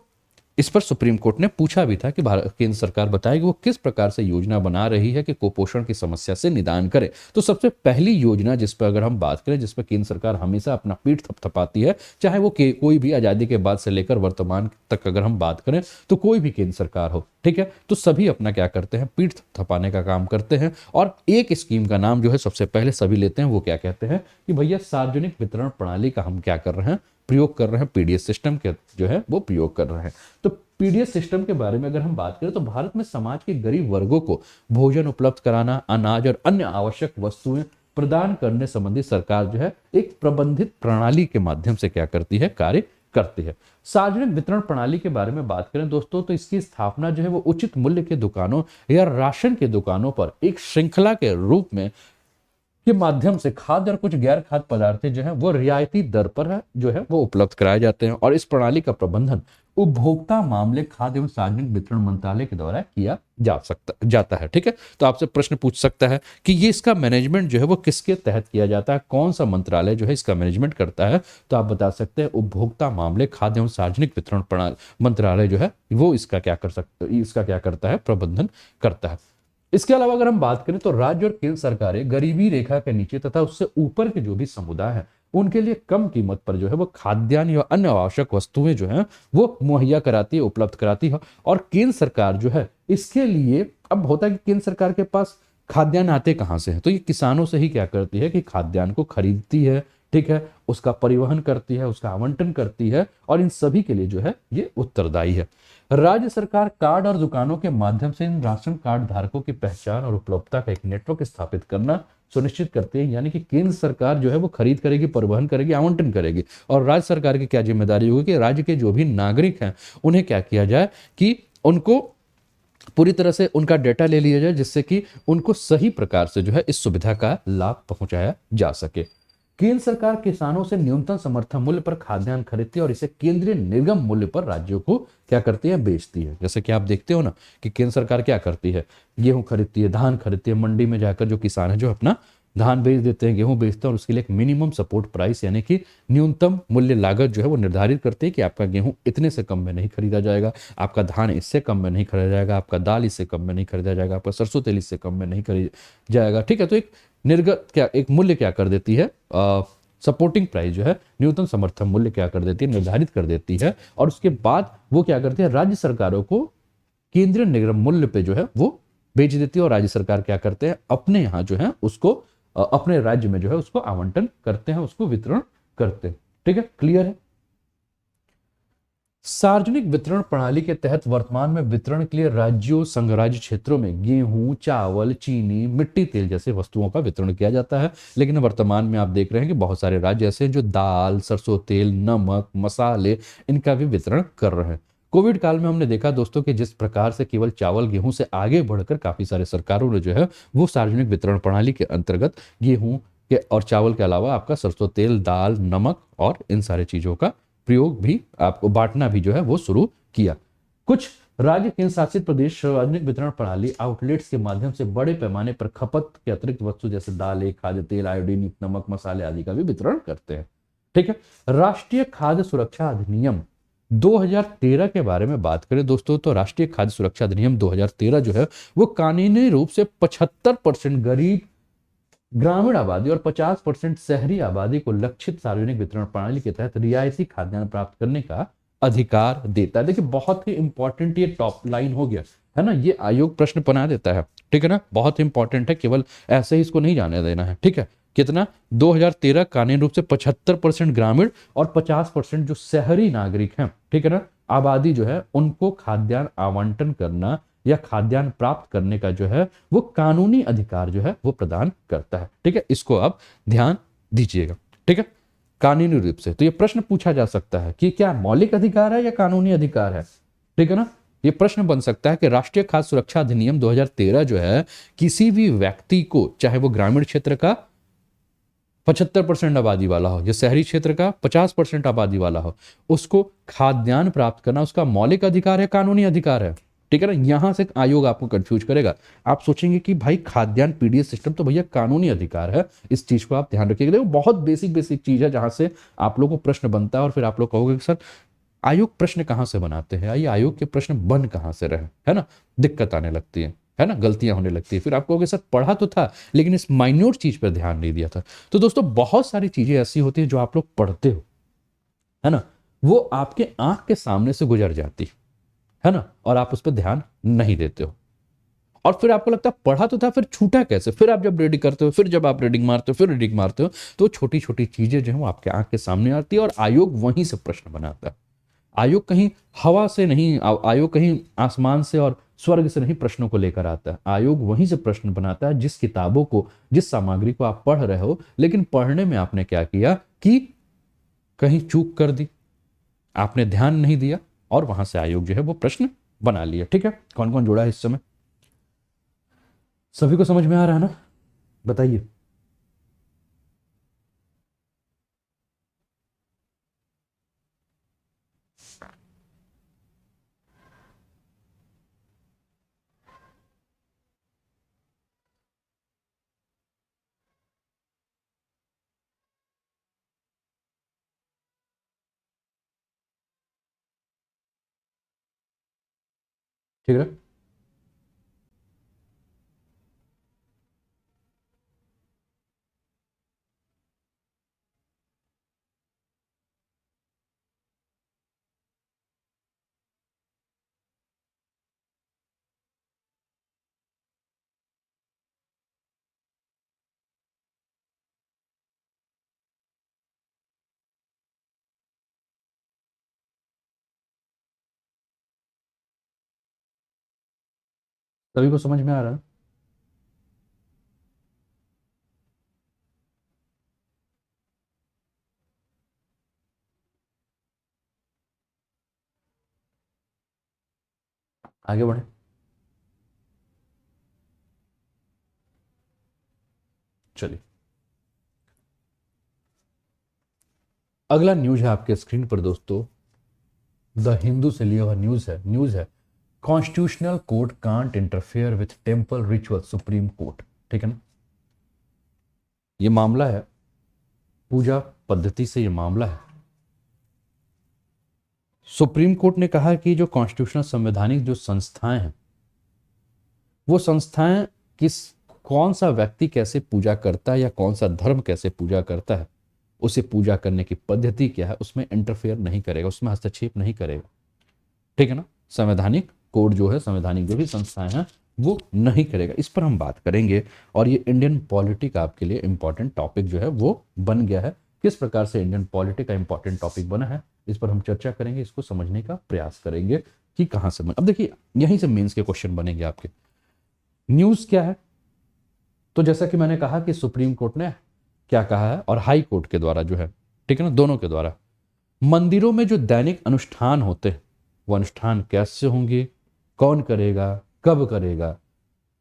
इस पर सुप्रीम कोर्ट ने पूछा भी था कि भारत केंद्र सरकार बताए कि वो किस प्रकार से योजना बना रही है कि कुपोषण की समस्या से निदान करे। तो सबसे पहली योजना जिस पर अगर हम बात करें, जिस पर केंद्र सरकार हमेशा अपना पीठ थपथपाती है, चाहे वो कोई भी आजादी के बाद से लेकर वर्तमान तक अगर हम बात करें तो कोई भी केंद्र सरकार हो, ठीक है, तो सभी अपना क्या करते हैं, पीठ थपथपाने का काम करते हैं। और एक स्कीम का नाम जो है सबसे पहले सभी लेते हैं, वो क्या कहते हैं कि भैया सार्वजनिक वितरण प्रणाली का हम क्या कर रहे हैं, प्रयोग कर रहे हैं, पीडीएस सिस्टम के जो है वो प्रयोग कर रहे हैं। तो पीडीएस सिस्टम के बारे में अगर हम बात करें तो भारत में समाज के गरीब वर्गों को भोजन उपलब्ध कराना, अनाज और अन्य आवश्यक वस्तुएं प्रदान करने संबंधी सरकार जो है एक प्रबंधित प्रणाली के माध्यम से क्या करती है, कार्य करती है। सार्वजनिक वितरण प्रणाली के बारे में बात करें दोस्तों, तो इसकी स्थापना जो है वो उचित मूल्य के दुकानों या राशन के दुकानों पर एक श्रृंखला के रूप में के माध्यम से खाद्य और कुछ गैर खाद्य पदार्थ जो है वो रियायती दर पर है जो है वो उपलब्ध कराए जाते हैं। और इस प्रणाली का प्रबंधन उपभोक्ता मामले, खाद्य एवं सार्वजनिक वितरण मंत्रालय के द्वारा किया जाता है। ठीक है, तो आपसे प्रश्न पूछ सकता है कि ये इसका मैनेजमेंट जो है वो किसके तहत किया जाता है, कौन सा मंत्रालय जो है इसका मैनेजमेंट करता है। तो आप बता सकते हैं उपभोक्ता मामले, खाद्य एवं सार्वजनिक वितरण प्रणाली मंत्रालय जो है वो इसका क्या करता है, प्रबंधन करता है। इसके अलावा अगर हम बात करें तो राज्य और केंद्र सरकारें गरीबी रेखा के नीचे तथा उससे ऊपर के जो भी समुदाय हैं उनके लिए कम कीमत पर जो है वो खाद्यान्न या अन्य आवश्यक वस्तुएं जो हैं वो मुहैया कराती है, उपलब्ध कराती है। और केंद्र सरकार जो है इसके लिए, अब होता है कि केंद्र सरकार के पास खाद्यान्न आते कहां से है, तो ये किसानों से ही क्या करती है कि खाद्यान्न को खरीदती है, ठीक है, उसका परिवहन करती है, उसका आवंटन करती है, और इन सभी के लिए जो है ये उत्तरदायी है। राज्य सरकार कार्ड और दुकानों के माध्यम से इन राशन कार्ड धारकों की पहचान और उपलब्धता का एक नेटवर्क स्थापित करना सुनिश्चित करती है। यानी कि केंद्र सरकार जो है वो खरीद करेगी, परिवहन करेगी, आवंटन करेगी, और राज्य सरकार की क्या जिम्मेदारी होगी कि राज्य के जो भी नागरिक हैं उन्हें क्या किया जाए कि उनको पूरी तरह से उनका डेटा ले लिया जाए, जिससे कि उनको सही प्रकार से जो है इस सुविधा का लाभ पहुंचाया जा सके। केंद्र सरकार किसानों से न्यूनतम समर्थन मूल्य पर खाद्यान्न खरीदती है और इसे केंद्रीय निर्गम मूल्य पर राज्यों को क्या करती है, बेचती है। जैसे कि आप देखते हो ना कि केंद्र सरकार क्या करती है, गेहूं खरीदती है, धान खरीदती है, मंडी में जाकर जो किसान है जो अपना धान बेच देते हैं, गेहूं बेचते हैं, और उसके लिए एक मिनिमम सपोर्ट प्राइस यानी कि न्यूनतम मूल्य लागत जो है वो निर्धारित करते हैं कि आपका गेहूं इतने से कम में नहीं खरीदा जाएगा, आपका धान इससे कम में नहीं खरीदा जाएगा, आपका दाल इससे कम में नहीं खरीदा जाएगा, आपका सरसों तेल इससे कम में नहीं खरीदा जाएगा। ठीक है, तो एक मूल्य क्या कर देती है, सपोर्टिंग प्राइस जो है, न्यूनतम समर्थन मूल्य क्या कर देती है, निर्धारित कर देती है। और उसके बाद वो क्या करती है, राज्य सरकारों को केंद्रीय निगम मूल्य पे जो है वो बेच देती है, और राज्य सरकार क्या करते हैं, अपने यहाँ जो है उसको अपने राज्य में जो है उसको आवंटन करते हैं, उसको वितरण करते हैं। ठीक है, क्लियर है। सार्वजनिक वितरण प्रणाली के तहत वर्तमान में वितरण के लिए राज्यों, संघ राज्य क्षेत्रों में गेहूं, चावल, चीनी, मिट्टी तेल जैसे वस्तुओं का वितरण किया जाता है। लेकिन वर्तमान में आप देख रहे हैं कि बहुत सारे राज्य ऐसे हैं जो दाल, सरसों तेल, नमक, मसाले इनका भी वितरण कर रहे हैं। कोविड काल में हमने देखा दोस्तों कि जिस प्रकार से केवल चावल गेहूं से आगे बढ़कर काफी सारे सरकारों ने जो है वो सार्वजनिक वितरण प्रणाली के अंतर्गत गेहूं के और चावल के अलावा आपका सरसों तेल, दाल, नमक और इन सारे चीजों का प्रयोग भी, आपको बांटना भी जो है वो शुरू किया। कुछ राज्य केंद्र शासित प्रदेश सार्वजनिक वितरण प्रणाली आउटलेट्स के माध्यम से बड़े पैमाने पर खपत के अतिरिक्त वस्तु जैसे दालें, खाद्य तेल, आयोडीन युक्त नमक, मसाले आदि का भी वितरण करते हैं। ठीक है, राष्ट्रीय खाद्य सुरक्षा अधिनियम 2013 के बारे में बात करें दोस्तों, तो राष्ट्रीय खाद्य सुरक्षा अधिनियम 2013 जो है वो कानूनी रूप से 75% गरीब ग्रामीण आबादी और 50% शहरी आबादी को लक्षित सार्वजनिक वितरण प्रणाली के तहत रियायती खाद्यान्न प्राप्त करने का अधिकार देता है। देखिए बहुत ही इंपॉर्टेंट ये टॉप लाइन हो गया है ना, ये आयोग प्रश्न बना देता है। ठीक है ना, बहुत इंपॉर्टेंट है, केवल ऐसे ही इसको नहीं जाने देना है। ठीक है, कितना, 2013 कानूनी रूप से 75% ग्रामीण और 50% जो शहरी नागरिक हैं, ठीक है ना, आबादी जो है उनको खाद्यान्न आवंटन करना या खाद्यान्न प्राप्त करने का जो है वो कानूनी अधिकार जो है वो प्रदान करता है। ठीक है, इसको आप ध्यान दीजिएगा। ठीक है, कानूनी रूप से तो ये प्रश्न पूछा जा सकता है कि क्या मौलिक अधिकार है या कानूनी अधिकार है। ठीक है ना, ये प्रश्न बन सकता है कि राष्ट्रीय खाद्य सुरक्षा अधिनियम 2013 जो है किसी भी व्यक्ति को, चाहे वो ग्रामीण क्षेत्र का 75% आबादी वाला हो या शहरी क्षेत्र का 50% आबादी वाला हो, उसको खाद्यान्न प्राप्त करना उसका मौलिक अधिकार है, कानूनी अधिकार है। ठीक है ना, यहां से आयोग आपको कंफ्यूज करेगा। आप सोचेंगे कि भाई खाद्यान्न पीडीएस सिस्टम तो भैया कानूनी अधिकार है, इस चीज को आप ध्यान रखिएगा। देखो बहुत बेसिक बेसिक चीज है जहां से आप लोगों को प्रश्न बनता है और फिर आप लोग कहोगे कि सर आयोग प्रश्न कहां से बनाते हैं, आइए आयोग के प्रश्न बन कहां से रहे, है ना, दिक्कत आने लगती है ना, गलतियां होने लगती है। फिर आप कहोगे सर पढ़ा तो था लेकिन इस माइन्यूट चीज पर ध्यान नहीं दिया था। तो दोस्तों बहुत सारी चीजें ऐसी होती है जो आप लोग पढ़ते हो, है ना, वो आपके आंख के सामने से गुजर जाती है ना, और आप उस पर ध्यान नहीं देते हो। और फिर आपको लगता है पढ़ा तो था, फिर छूटा कैसे। फिर आप जब रीडिंग करते हो, फिर जब आप रीडिंग मारते हो, फिर रीडिंग मारते हो, तो छोटी छोटी चीजें जो है वो आपके आंख के सामने आती है और आयोग वहीं से प्रश्न बनाता है। आयोग कहीं हवा से नहीं, आयोग कहीं आसमान से और स्वर्ग से नहीं प्रश्नों को लेकर आता है। आयोग वहीं से प्रश्न बनाता है जिस किताबों को, जिस सामग्री को आप पढ़ रहे हो, लेकिन पढ़ने में आपने क्या किया कि कहीं चूक कर दी, आपने ध्यान नहीं दिया और वहां से आयोग जो है वो प्रश्न बना लिया। ठीक है, कौन कौन जुड़ा है इस समय, सभी को समझ में आ रहा है ना, बताइए। ठीक है, सभी को समझ में आ रहा है। आगे बढ़े, चलिए। अगला न्यूज है आपके स्क्रीन पर दोस्तों, द हिंदू से लिया हुआ न्यूज है constitutional court can't interfere with temple ritual, supreme court. ठीक है ना, ये मामला है पूजा पद्धति से, ये मामला है। सुप्रीम कोर्ट ने कहा कि जो कॉन्स्टिट्यूशनल संवैधानिक जो संस्थाएं हैं, वो संस्थाएं किस, कौन सा व्यक्ति कैसे पूजा करता है या कौन सा धर्म कैसे पूजा करता है, उसे पूजा करने की पद्धति क्या है, उसमें इंटरफेयर नहीं करेगा, उसमें हस्तक्षेप नहीं करेगा। ठीक है ना, संवैधानिक कोड जो है, संवैधानिक जो भी संस्थाएं हैं, वो नहीं करेगा। इस पर हम बात करेंगे और ये इंडियन पॉलिटिक आपके लिए इंपॉर्टेंट टॉपिक जो है वो बन गया है। किस प्रकार से इंडियन पॉलिटिक का इंपॉर्टेंट टॉपिक बना है, इस पर हम चर्चा करेंगे, इसको समझने का प्रयास करेंगे कि कहां से बन। अब देखिए यहीं से मेंस के क्वेश्चन बनेंगे आपके। न्यूज क्या है, तो जैसा कि मैंने कहा कि सुप्रीम कोर्ट ने क्या कहा है और हाई कोर्ट के द्वारा जो है, ठीक है ना, दोनों के द्वारा मंदिरों में जो दैनिक अनुष्ठान होते हैं, वो अनुष्ठान कैसे होंगे, कौन करेगा, कब करेगा,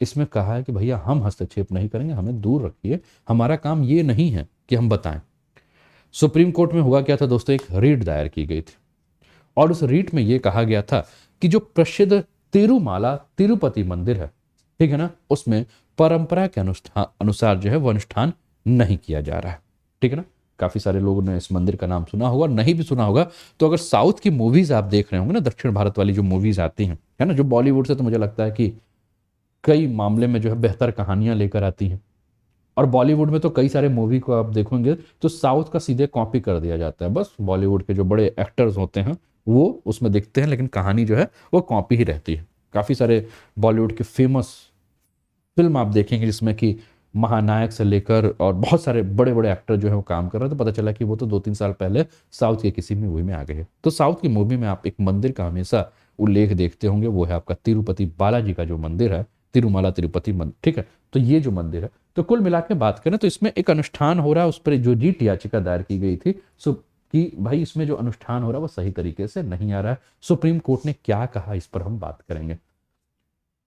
इसमें कहा है कि भैया हम हस्तक्षेप नहीं करेंगे, हमें दूर रखिए, हमारा काम ये नहीं है कि हम बताएं। सुप्रीम कोर्ट में हुआ क्या था दोस्तों, एक रीट दायर की गई थी और उस रीट में यह कहा गया था कि जो प्रसिद्ध तिरुमाला तिरुपति मंदिर है, ठीक है ना, उसमें परंपरा के अनुसार जो है वो अनुष्ठान नहीं किया जा रहा है। ठीक है ना, काफी सारे लोगों ने इस मंदिर का नाम सुना होगा, नहीं भी सुना होगा तो अगर साउथ की मूवीज आप देख रहे होंगे ना, दक्षिण भारत वाली जो मूवीज आती हैं, है ना, जो बॉलीवुड से तो मुझे लगता है कि कई मामले में जो है बेहतर कहानियां लेकर आती हैं, और बॉलीवुड में तो कई सारे मूवी को आप देखोगे तो साउथ का सीधे कॉपी कर दिया जाता है। बस बॉलीवुड के जो बड़े एक्टर्स होते हैं वो उसमें दिखते हैं, लेकिन कहानी जो है वो कॉपी ही रहती है। काफ़ी सारे बॉलीवुड के फेमस फिल्म आप देखेंगे जिसमें कि महानायक से लेकर और बहुत सारे बड़े बड़े एक्टर जो है वो काम कर रहे हैं, तो पता चला कि वो तो 2-3 साल पहले साउथ के किसी मूवी में आ गए हैं। तो साउथ की मूवी में आप एक मंदिर का हमेशा उल्लेख देखते होंगे, वो है आपका तिरुपति बालाजी का जो मंदिर है, तिरुमाला तिरुपति मंदिर। ठीक है, तो ये जो मंदिर है, तो कुल मिला के बात करें तो इसमें एक अनुष्ठान हो रहा है, उस पर जो जीत याचिका दायर की गई थी कि भाई इसमें जो अनुष्ठान हो रहा है वो सही तरीके से नहीं आ रहा है। सुप्रीम कोर्ट ने क्या कहा इस पर हम बात करेंगे।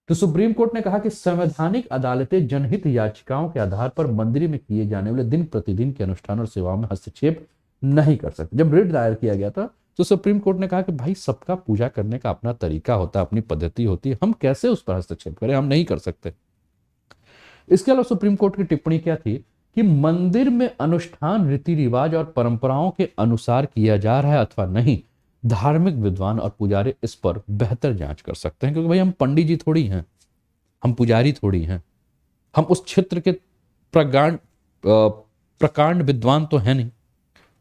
तो सुप्रीम कोर्ट ने कहा कि संवैधानिक अदालतें जनहित याचिकाओं के आधार पर मंदिर में किए जाने वाले दिन प्रतिदिन के अनुष्ठान और सेवाओं में हस्तक्षेप नहीं कर सकते। जब रिट दायर किया गया था तो सुप्रीम कोर्ट ने कहा कि भाई सबका पूजा करने का अपना तरीका होता है, अपनी पद्धति होती है, हम कैसे उस पर हस्तक्षेप करें, हम नहीं कर सकते। इसके अलावा सुप्रीम कोर्ट की टिप्पणी क्या थी कि मंदिर में अनुष्ठान रीति रिवाज और परंपराओं के अनुसार किया जा रहा है अथवा नहीं, धार्मिक विद्वान और पुजारी इस पर बेहतर जांच कर सकते हैं, क्योंकि भाई हम पंडित जी थोड़ी हैं, हम पुजारी थोड़ी हैं, हम उस क्षेत्र के प्रकांड विद्वान तो है नहीं,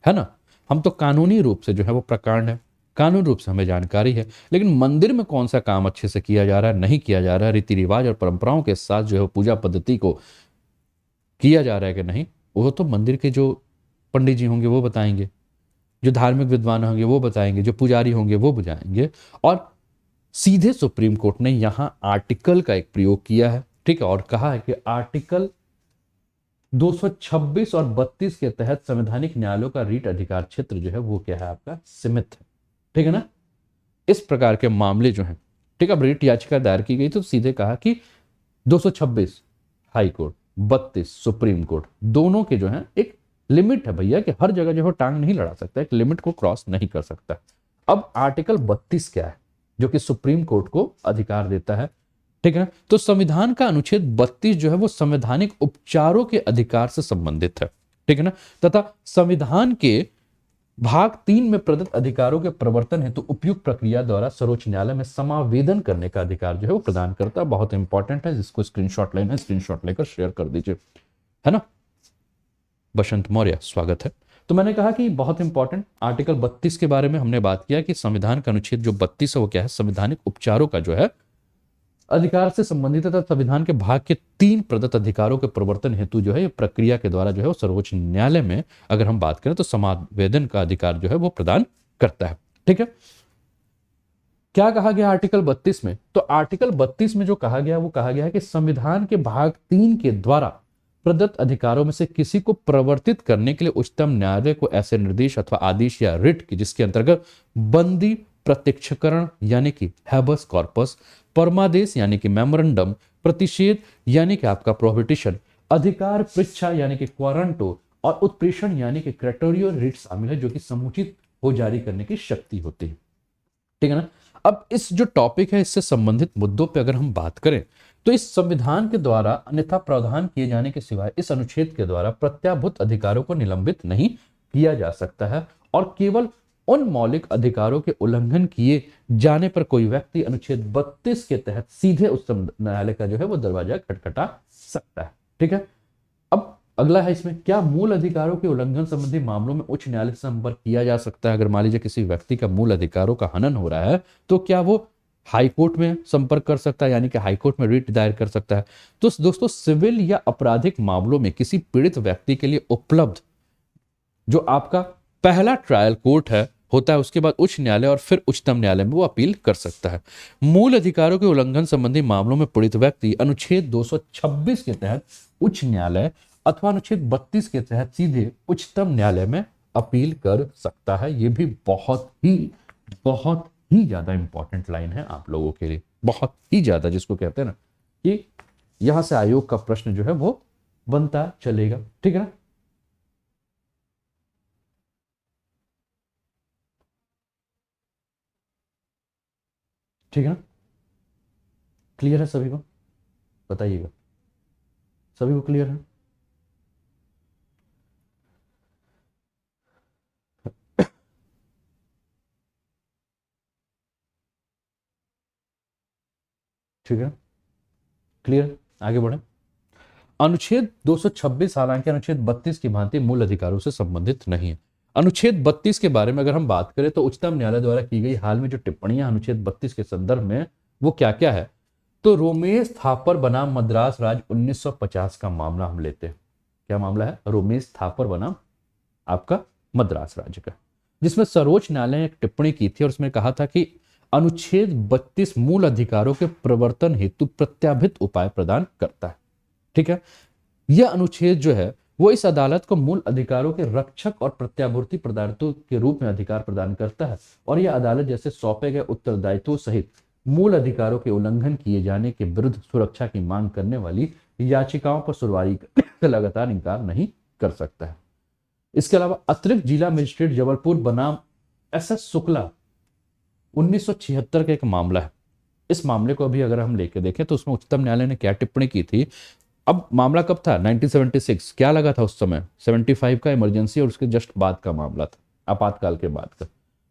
है ना। हम तो कानूनी रूप से जो है वो प्रकांड है, कानून रूप से हमें जानकारी है, लेकिन मंदिर में कौन सा काम अच्छे से किया जा रहा है, नहीं किया जा रहा है, रीति रिवाज और परंपराओं के साथ जो है पूजा पद्धति को किया जा रहा है कि नहीं, वो तो मंदिर के जो पंडित जी होंगे वो बताएंगे, जो धार्मिक विद्वान होंगे वो बताएंगे, जो पुजारी होंगे वो बुझाएंगे। और सीधे सुप्रीम कोर्ट ने यहां आर्टिकल का एक प्रयोग किया है, ठीक है, और कहा है कि आर्टिकल 226 और 32 के तहत संवैधानिक न्यायालयों का रीट अधिकार क्षेत्र जो है वो क्या है, आपका सीमित है, ठीक है ना। इस प्रकार के मामले जो हैं, ठीक है, अब रीट याचिका दायर की गई तो सीधे कहा कि 226 हाई कोर्ट, 32 सुप्रीम कोर्ट, दोनों के जो है एक लिमिट है भैया, कि हर जगह जो है टांग नहीं लड़ा सकता, एक लिमिट को क्रॉस नहीं कर सकता। अब आर्टिकल 32 क्या है, जो कि सुप्रीम कोर्ट को अधिकार देता है, ठीक है। तो संविधान का अनुच्छेद 32 जो है वो संवैधानिक उपचारों के अधिकार से संबंधित है, ठीक है ना, तथा संविधान के भाग 3 में प्रदत्त अधिकारों के प्रवर्तन हेतु उपयुक्त प्रक्रिया द्वारा सर्वोच्च न्यायालय में समावेदन करने का अधिकार जो है वो प्रदान करता है। बहुत इंपॉर्टेंट है, जिसको स्क्रीनशॉट लेना है स्क्रीनशॉट लेकर शेयर कर दीजिए, है ना। बसंत मौर्य स्वागत है। तो मैंने कहा कि बहुत इंपॉर्टेंट आर्टिकल 32 के बारे में हमने बात किया कि संविधान का अनुच्छेद जो 32 है वो क्या है, संवैधानिक उपचारों का जो है अधिकार से संबंधित है, संविधान के भाग के 3 प्रदत्त अधिकारों के प्रवर्तन हेतु जो है प्रक्रिया के द्वारा जो है वो सर्वोच्च न्यायालय में अगर हम बात करें तो समावेदन का अधिकार जो है वो प्रदान करता है, ठीक है। क्या कहा गया आर्टिकल 32 में, तो आर्टिकल 32 में जो कहा गया वो कहा गया है कि संविधान के भाग 3 के द्वारा प्रदत्त अधिकारों में से किसी को प्रवर्तित करने के लिए उच्चतम न्यायालय को ऐसे निर्देश अथवा आदेश या रिट की जिसके अंतर्गत बंदी प्रत्यक्षकरण यानी कि हैबस कॉर्पस, परमादेश यानी कि मेमोरेंडम, प्रतिषेध यानी कि आपका प्रोहिबिशन, अधिकार पृच्छा यानी कि क्वारंटो और उत्प्रेषण यानी कि क्रेटोरियो रिट शामिल है, जो कि समुचित हो जारी करने की शक्ति होती है, ठीक है ना। अब इस जो टॉपिक है इससे संबंधित मुद्दों पे अगर हम बात करें तो इस संविधान के द्वारा अन्यथा प्रावधान किए जाने के सिवाय इस अनुच्छेद के द्वारा प्रत्याभूत अधिकारों को निलंबित नहीं किया जा सकता है, और केवल उन मौलिक अधिकारों के उल्लंघन किए जाने पर कोई व्यक्ति अनुच्छेद 32 के तहत सीधे उच्चतम न्यायालय का जो है वो दरवाजा खटखटा सकता है, ठीक है। अब अगला है इसमें, क्या मूल अधिकारों के उल्लंघन संबंधी मामलों में उच्च न्यायालय से संपर्क किया जा सकता है। अगर मान लीजिए किसी व्यक्ति का मूल अधिकारों का हनन हो रहा है तो क्या वो हाई कोर्ट में संपर्क कर सकता है, यानी कि हाई कोर्ट में रिट दायर कर सकता है। तो दोस्तों सिविल या आपराधिक मामलों में किसी पीड़ित व्यक्ति के लिए उपलब्ध जो आपका पहला ट्रायल कोर्ट है होता है, उसके बाद उच्च न्यायालय और फिर उच्चतम न्यायालय में वो अपील कर सकता है। मूल अधिकारों के उल्लंघन संबंधी मामलों में पीड़ित व्यक्ति अनुच्छेद 226 के तहत उच्च न्यायालय अथवा अनुच्छेद 32 के तहत सीधे उच्चतम न्यायालय में अपील कर सकता है। यह भी बहुत ही ज्यादा इंपॉर्टेंट लाइन है आप लोगों के लिए, बहुत ही ज्यादा, जिसको कहते हैं ना कि यहां से आयोग का प्रश्न जो है वो बनता चलेगा, ठीक है ना। ठीक है ना, क्लियर है सभी को, बताइएगा सभी को क्लियर है। ठीक है, क्लियर, आगे बढ़े। अनुच्छेद 226 हालांकि अनुच्छेद 32 की भांति मूल अधिकारों से संबंधित नहीं है। अनुच्छेद 32 के बारे में अगर हम बात करें तो उच्चतम न्यायालय द्वारा की गई हाल में जो टिप्पणियां अनुच्छेद 32 के संदर्भ में वो क्या क्या है, तो रोमेश थापर बनाम मद्रास राज्य 1950 का मामला हम लेते हैं। क्या मामला है, रोमेश थापर बनाम आपका मद्रास राज्य का, जिसमें सर्वोच्च न्यायालय ने एक टिप्पणी की थी और उसमें कहा था कि अनुच्छेद 32 मूल अधिकारों के प्रवर्तन हेतु प्रत्याभित उपाय प्रदान करता है, ठीक है। यह अनुच्छेद जो है वो इस अदालत को मूल अधिकारों के रक्षक और प्रत्याभूति पदार्थों के रूप में अधिकार प्रदान करता है और यह अदालत जैसे सौंपे गए उत्तरदायित्वों सहित मूल अधिकारों के उल्लंघन किए जाने के विरुद्ध सुरक्षा की मांग करने वाली याचिकाओं पर सुनवाई का लगातार इंकार नहीं कर सकता है। इसके अलावा अतिरिक्त जिला मजिस्ट्रेट जबलपुर बनाम SS शुक्ला 1976 का एक मामला है। इस मामले को अभी अगर हम लेके देखें तो उसमें उच्चतम न्यायालय ने क्या टिप्पणी की थी। अब मामला कब था? 1976। क्या लगा था उस समय? 75 का इमरजेंसी और उसके जस्ट बाद का मामला था, आपातकाल के बाद का,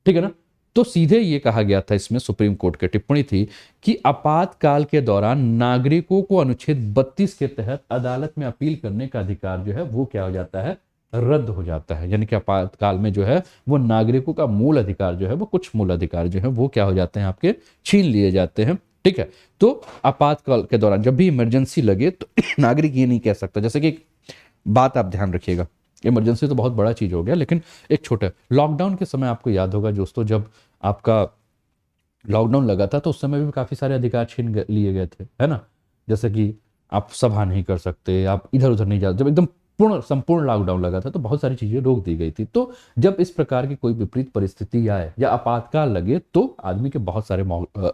ठीक है ना। तो सीधे ये कहा गया था, इसमें सुप्रीम कोर्ट की टिप्पणी थी कि आपातकाल के दौरान नागरिकों को अनुच्छेद 32 के तहत अदालत में अपील करने का अधिकार जो है वो क्या हो जाता है? रद्द हो जाता है। यानी कि आपातकाल में जो है वो नागरिकों का मूल अधिकार जो है वो, कुछ मूल अधिकार जो है वो क्या हो जाते हैं? आपके छीन लिए जाते हैं, ठीक है। तो आपातकाल के दौरान जब भी इमरजेंसी लगे तो नागरिक ये नहीं कह सकता। जैसे कि बात आप ध्यान रखिएगा, इमरजेंसी तो बहुत बड़ा चीज हो गया, लेकिन एक छोटा लॉकडाउन के समय आपको याद होगा दोस्तों, जब आपका लॉकडाउन लगा था तो उस समय भी काफी सारे अधिकार लिए गए थे, है ना। जैसे कि आप सभा नहीं कर सकते, आप इधर उधर नहीं जा, जब एकदम पूर्ण संपूर्ण लॉकडाउन लगा था तो बहुत सारी चीजें रोक दी गई थी। तो जब इस प्रकार की कोई विपरीत परिस्थिति आए या आपातकाल लगे तो आदमी के बहुत सारे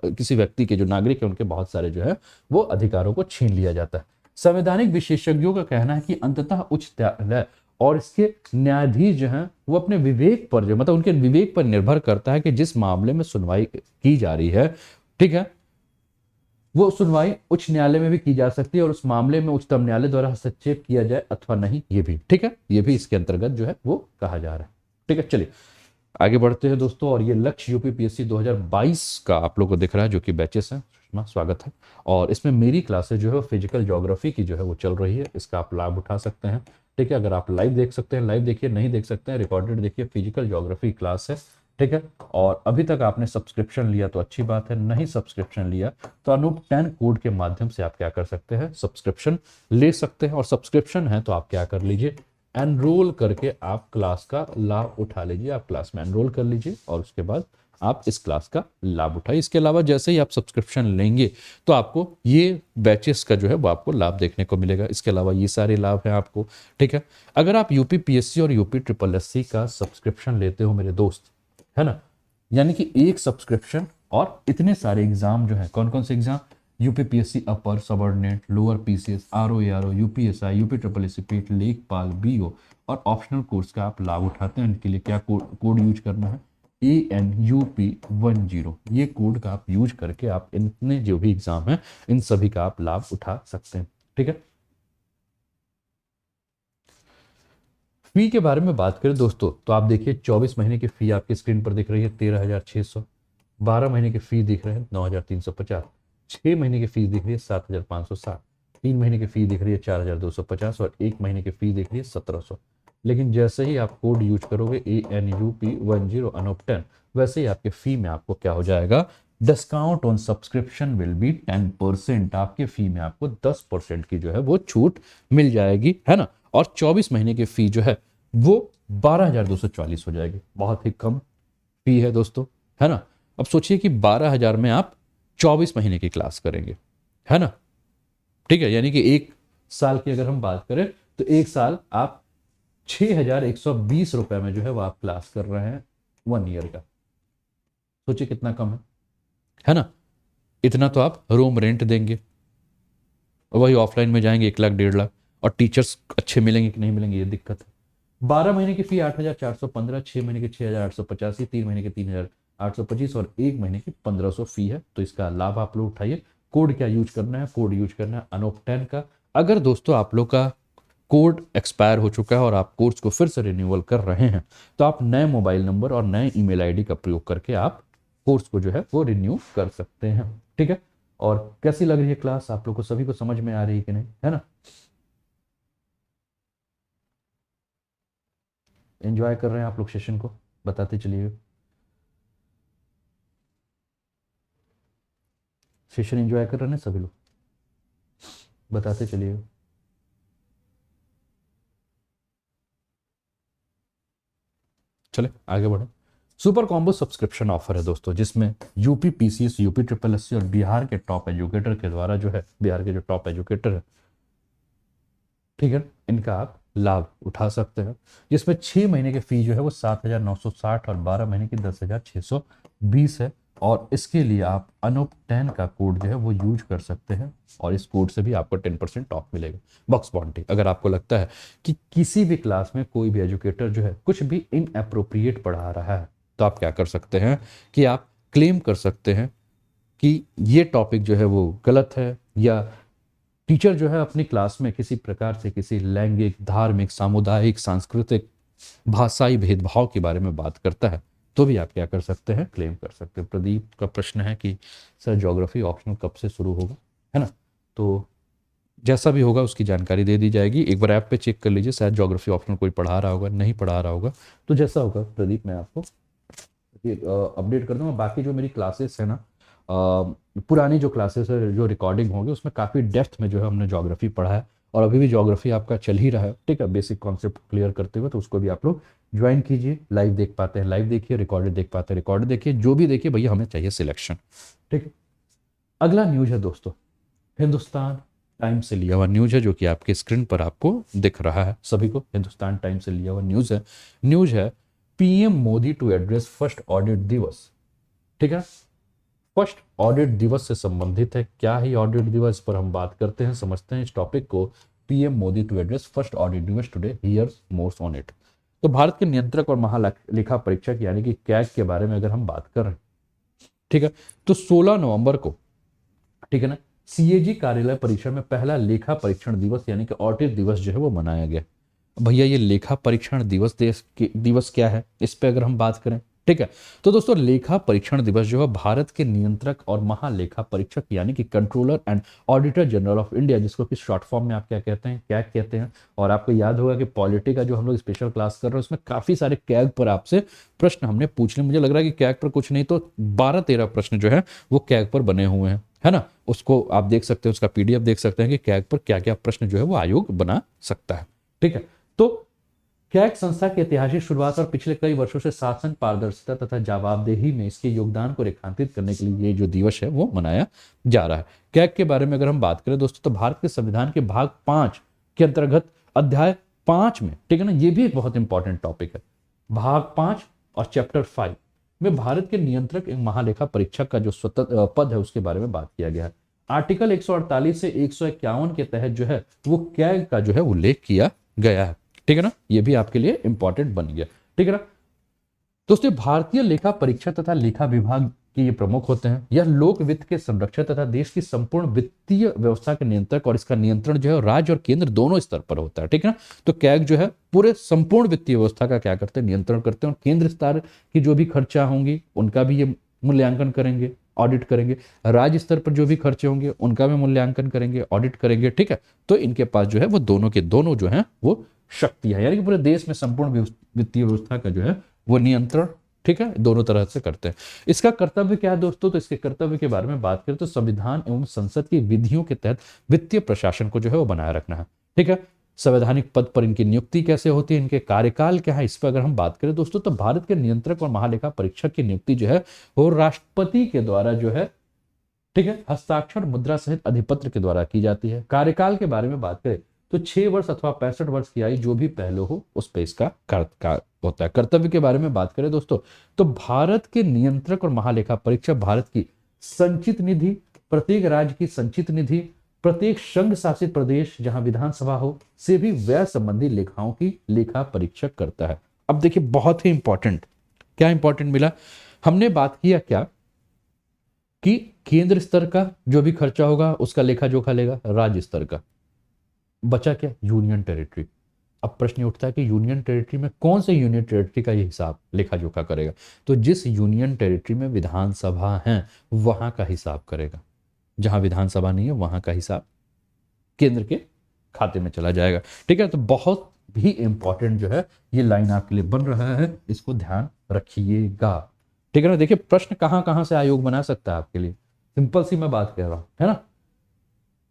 किसी व्यक्ति के जो नागरिक है उनके बहुत सारे जो है वो अधिकारों को छीन लिया जाता है। संवैधानिक विशेषज्ञों का कहना है कि अंततः उच्च न्यायालय और इसके न्यायाधीश जो हैं वो अपने विवेक पर जो, मतलब उनके विवेक पर निर्भर करता है कि जिस मामले में सुनवाई की जा रही है, ठीक है, वो सुनवाई उच्च न्यायालय में भी की जा सकती है और उस मामले में उच्चतम न्यायालय द्वारा हस्तक्षेप किया जाए अथवा नहीं, ये भी, ठीक है, ये भी इसके अंतर्गत जो है वो कहा जा रहा है, ठीक है। चलिए आगे बढ़ते हैं दोस्तों, और ये लक्ष्य यूपीपीएससी 2022 का आप लोगों को दिख रहा है जो कि बैचेस हैं, स्वागत है। और इसमें मेरी क्लासेज जो है फिजिकल ज्योग्राफी की जो है वो चल रही है, इसका आप लाभ उठा सकते हैं, ठीक है। अगर आप लाइव देख सकते हैं लाइव देखिए, नहीं देख सकते हैं रिकॉर्डेड देखिए, फिजिकल ज्योग्राफी क्लास है, ठीक है। और अभी तक आपने सब्सक्रिप्शन लिया तो अच्छी बात है, नहीं सब्सक्रिप्शन लिया तो अनूप 10 कोड के माध्यम से आप क्या कर सकते हैं? सब्सक्रिप्शन ले सकते हैं। और सब्सक्रिप्शन है तो आप क्या कर लीजिए? एनरोल करके आप क्लास का लाभ उठा लीजिए। आप क्लास में एनरोल कर लीजिए और उसके बाद आप इस क्लास का लाभ उठाइए। इसके अलावा जैसे ही आप सब्सक्रिप्शन लेंगे तो आपको ये बैचेस का जो है वो आपको लाभ देखने को मिलेगा। इसके अलावा ये सारे लाभ हैं आपको, ठीक है। अगर आप यूपीपीएससी और यूपी ट्रिपल एससी का सब्सक्रिप्शन लेते हो मेरे दोस्त, है ना, यानी कि एक सब्सक्रिप्शन और इतने सारे एग्जाम जो है, कौन कौन से exam? UPPSC upper, subordinate, lower PCS, RO, UPSI, UP triple SC, PET, लेखपाल, बीओ और ऑप्शनल कोर्स का आप लाभ उठाते हैं। इनके लिए क्या कोड यूज करना है? ANUP10। ये कोड का आप यूज करके आप इतने जो भी एग्जाम है इन सभी का आप लाभ उठा सकते हैं, ठीक है। फी के बारे में बात करें दोस्तों तो आप देखिए 24 महीने की फी आपकी स्क्रीन पर दिख रही है 13,600, 12 महीने की फी दिख रहे हैं 9,350, 6 महीने की फीस दिख रही है 7,560, 3 महीने की फी दिख रही है 4,250 और 1 महीने की फी दिख रही है 1,700। लेकिन जैसे ही आप कोड यूज करोगे ANUP10 अनूप 10, वैसे ही आपके फी में आपको क्या हो जाएगा? Discount on subscription will be 10%। आपके फी में आपको 10% की जो है वो छूट मिल जाएगी, है ना। और 24 महीने की फी जो है वो 12,240 हो जाएगी। बहुत ही कम फी है दोस्तों, है ना। अब सोचिए कि 12,000 में आप 24 महीने की क्लास करेंगे, है ना, ठीक है। यानी कि एक साल की अगर हम बात करें तो एक साल आप 6,120 रुपए में जो है वो आप क्लास कर रहे हैं 1 ईयर का। सोचिए कितना कम है ना। इतना तो आप रूम रेंट देंगे, वही ऑफलाइन में जाएंगे 1 लाख 1.5 लाख, और टीचर्स अच्छे मिलेंगे कि नहीं मिलेंगे ये दिक्कत है। 12 महीने की फी 8,415, 6 महीने की 6,885, 3 महीने की 3,825 और 1 महीने की 1,500 फी है। तो इसका लाभ आप लोग उठाइए। कोड क्या यूज करना है? कोड यूज करना है अनूप 10 का। अगर दोस्तों आप लोग का कोड एक्सपायर हो चुका है और आप कोर्स को फिर से रिन्यूअल कर रहे हैं तो आप नए मोबाइल नंबर और नए ईमेल आईडी का प्रयोग करके आप कोर्स को जो है वो रिन्यू कर सकते हैं, ठीक है। और कैसी लग रही है क्लास? आप लोग को सभी को समझ में आ रही है कि नहीं, है ना? एंजॉय कर रहे हैं आप लोग सेशन को? बताते चलिए। सेशन एंजॉय कर रहे हैं सभी लोग? बताते चलिए। चले आगे बढ़े। सुपर कॉम्बो सब्सक्रिप्शन ऑफर है दोस्तों, जिसमें UP PCS, UP triple SC और बिहार के टॉप एजुकेटर के द्वारा जो है, बिहार के जो टॉप एजुकेटर है, ठीक है, इनका आप लाभ उठा सकते हैं, जिसमें 6 महीने की फी जो है वो 7,960 और 12 महीने की 10,620 है। और इसके लिए आप अनूप 10 का कोड जो है वो यूज कर सकते हैं और इस कोड से भी आपको 10% ऑफ मिलेगा। बॉक्स बाउंड्री, अगर आपको लगता है कि किसी भी क्लास में कोई भी एजुकेटर जो है कुछ भी इनअप्रोप्रिएट पढ़ा रहा है, तो आप क्या कर सकते हैं कि आप क्लेम कर सकते हैं कि ये टॉपिक जो है वो गलत है, या टीचर जो है अपनी क्लास में किसी प्रकार से किसी लैंगिक, धार्मिक, सामुदायिक, सांस्कृतिक, भाषाई भेदभाव के बारे में बात करता है, तो भी आप क्या कर सकते हैं, क्लेम कर सकते हैं। प्रदीप का प्रश्न है कि सर ज्योग्राफी ऑप्शनल कब से शुरू होगा, है ना? तो जैसा भी होगा उसकी जानकारी दे दी जाएगी। एक बार ऐप पे चेक कर लीजिए, शायद ज्योग्राफी ऑप्शनल कोई पढ़ा रहा होगा, नहीं पढ़ा रहा होगा, तो जैसा होगा प्रदीप मैं आपको अपडेट कर दूंगा। बाकी जो मेरी क्लासेस है ना, पुरानी जो क्लासेस है, जो रिकॉर्डिंग होगी, उसमें काफ़ी डेप्थ में जो है हमने ज्योग्राफी पढ़ा है, और अभी भी ज्योग्राफी आपका चल ही रहा है, ठीक है, बेसिक कॉन्सेप्ट क्लियर करते हुए। तो उसको भी आप लोग ज्वाइन कीजिए। लाइव देख पाते हैं लाइव देखिए, रिकॉर्डेड देख पाते हैं रिकॉर्डेड देखिए, जो भी देखिए भैया हमें चाहिए सिलेक्शन, ठीक है। अगला न्यूज है दोस्तों, हिंदुस्तान टाइम से लिया हुआ न्यूज है, जो कि आपके स्क्रीन पर आपको दिख रहा है सभी को। हिंदुस्तान टाइम से लिया हुआ न्यूज है PM Modi to address first audit दिवस, ठीक है। फर्स्ट ऑडिट दिवस से संबंधित है। क्या ही ऑडिट दिवस, पर हम बात करते हैं, समझते हैं इस टॉपिक को। PM Modi to address first audit Diwas today, here's more on it. तो भारत के नियंत्रक और महालेखा परीक्षक यानी कि कैग के बारे में अगर हम बात कर रहे हैं, ठीक है, तो 16 नवंबर को, ठीक है ना, सीएजी कार्यालय परिसर में पहला लेखा परीक्षण दिवस यानी कि ऑडिट दिवस जो है वो मनाया गया। भैया ये लेखा परीक्षण दिवस क्या है, इस पे अगर हम बात करें, ठीक है, तो दोस्तों लेखा परीक्षण दिवस जो है भारत के नियंत्रक और महालेखा परीक्षक यानी कि controller and auditor general of India, जिसको कि शॉर्ट फॉर्म में आप क्या कहते हैं, कैग कहते हैं। और आपको याद होगा कि पॉलिटी का जो हम लोग स्पेशल क्लास कर रहे हैं उसमें काफी सारे कैग पर आपसे प्रश्न हमने पूछने, मुझे लग रहा है कि कैग पर कुछ नहीं तो 12-13 प्रश्न जो है वो कैग पर बने हुए हैं, है ना। उसको आप देख सकते हैं, उसका पीडीएफ देख सकते हैं कि कैग पर क्या क्या प्रश्न जो है वो आयोग बना सकता है, ठीक है। तो कैग संस्था की ऐतिहासिक शुरुआत और पिछले कई वर्षों से शासन, पारदर्शिता तथा जवाबदेही में इसके योगदान को रेखांकित करने के लिए ये जो दिवस है वो मनाया जा रहा है। कैग के बारे में अगर हम बात करें दोस्तों, तो भारत के संविधान के भाग 5 के अंतर्गत अध्याय 5 में, ठीक है ना, ये भी एक बहुत इंपॉर्टेंट टॉपिक है। भाग 5 और चैप्टर 5 में भारत के नियंत्रक एवं महालेखा परीक्षक का जो स्वतंत्र पद है उसके बारे में बात किया गया है। आर्टिकल 148 से 151 के तहत जो है वो कैग का जो है उल्लेख किया गया है, ठीक है ना। ये भी आपके लिए इंपॉर्टेंट बन गया, ठीक है ना। दोस्तों भारतीय लेखा परीक्षक तथा लेखा विभाग के ये प्रमुख होते हैं। यह लोक वित्त के संरक्षक तथा देश की संपूर्ण वित्तीय व्यवस्था के नियंत्रक, और इसका नियंत्रण जो है राज्य और केंद्र दोनों स्तर पर होता है, ठीक है ना। तो कैग जो है पूरे संपूर्ण वित्तीय व्यवस्था का क्या करते हैं, नियंत्रण करते हैं, और केंद्र स्तर की जो भी खर्चा होंगी उनका भी ये मूल्यांकन करेंगे, ऑडिट करेंगे। राज्य स्तर पर जो भी खर्चे होंगे उनका भी मूल्यांकन करेंगे, ऑडिट करेंगे, ठीक है। तो इनके पास जो है वो दोनों के दोनों जो है वो शक्तियां, यानी कि पूरे देश में संपूर्ण वित्तीय व्यवस्था का जो है वो नियंत्रण, ठीक है, दोनों तरह से करते हैं। इसका कर्तव्य क्या है दोस्तों, तो इसके कर्तव्य के बारे में बात करें तो संविधान एवं संसद की विधियों के तहत वित्तीय प्रशासन को जो है वो बनाए रखना है, ठीक है। संवैधानिक पद पर इनकी नियुक्ति कैसे होती है, इनके कार्यकाल क्या है, इस पर अगर हम बात करें दोस्तों, तो भारत के नियंत्रक और महालेखा परीक्षक की नियुक्ति जो है वो राष्ट्रपति के द्वारा जो है, ठीक है, हस्ताक्षर, मुद्रा सहित अधिपत्र के द्वारा की जाती है। कार्यकाल के बारे में बात करें तो 6 वर्ष अथवा 65 वर्ष की आयु जो भी पहले हो उस पे इसका होता है। कर्तव्य के बारे में बात करें दोस्तों, तो भारत के नियंत्रक और महालेखा परीक्षक भारत की संचित निधि, प्रत्येक राज्य की संचित निधि, प्रत्येक संघ शासित प्रदेश जहां विधानसभा हो से भी व्यय संबंधी लेखाओं की लेखा परीक्षक करता है। अब देखिए बहुत ही इंपॉर्टेंट, क्या इंपॉर्टेंट मिला, हमने बात किया क्या कि केंद्र स्तर का जो भी खर्चा होगा उसका लेखा जोखा लेगा राज्य स्तर का, बचा क्या, यूनियन टेरिटरी। अब प्रश्न उठता है कि यूनियन टेरिटरी में कौन से यूनियन टेरिटरी का ये हिसाब लेखा जोखा करेगा, तो जिस यूनियन टेरिटरी में विधानसभा है वहां का हिसाब करेगा, जहां विधानसभा नहीं है वहां का हिसाब केंद्र के खाते में चला जाएगा, ठीक है। तो बहुत भी इंपॉर्टेंट जो है ये लाइन आपके लिए बन रहा है, इसको ध्यान रखिएगा, ठीक है ना। देखिए प्रश्न कहां कहां से आयोग बना सकता है आपके लिए, सिंपल सी मैं बात कह रहा हूं, है ना,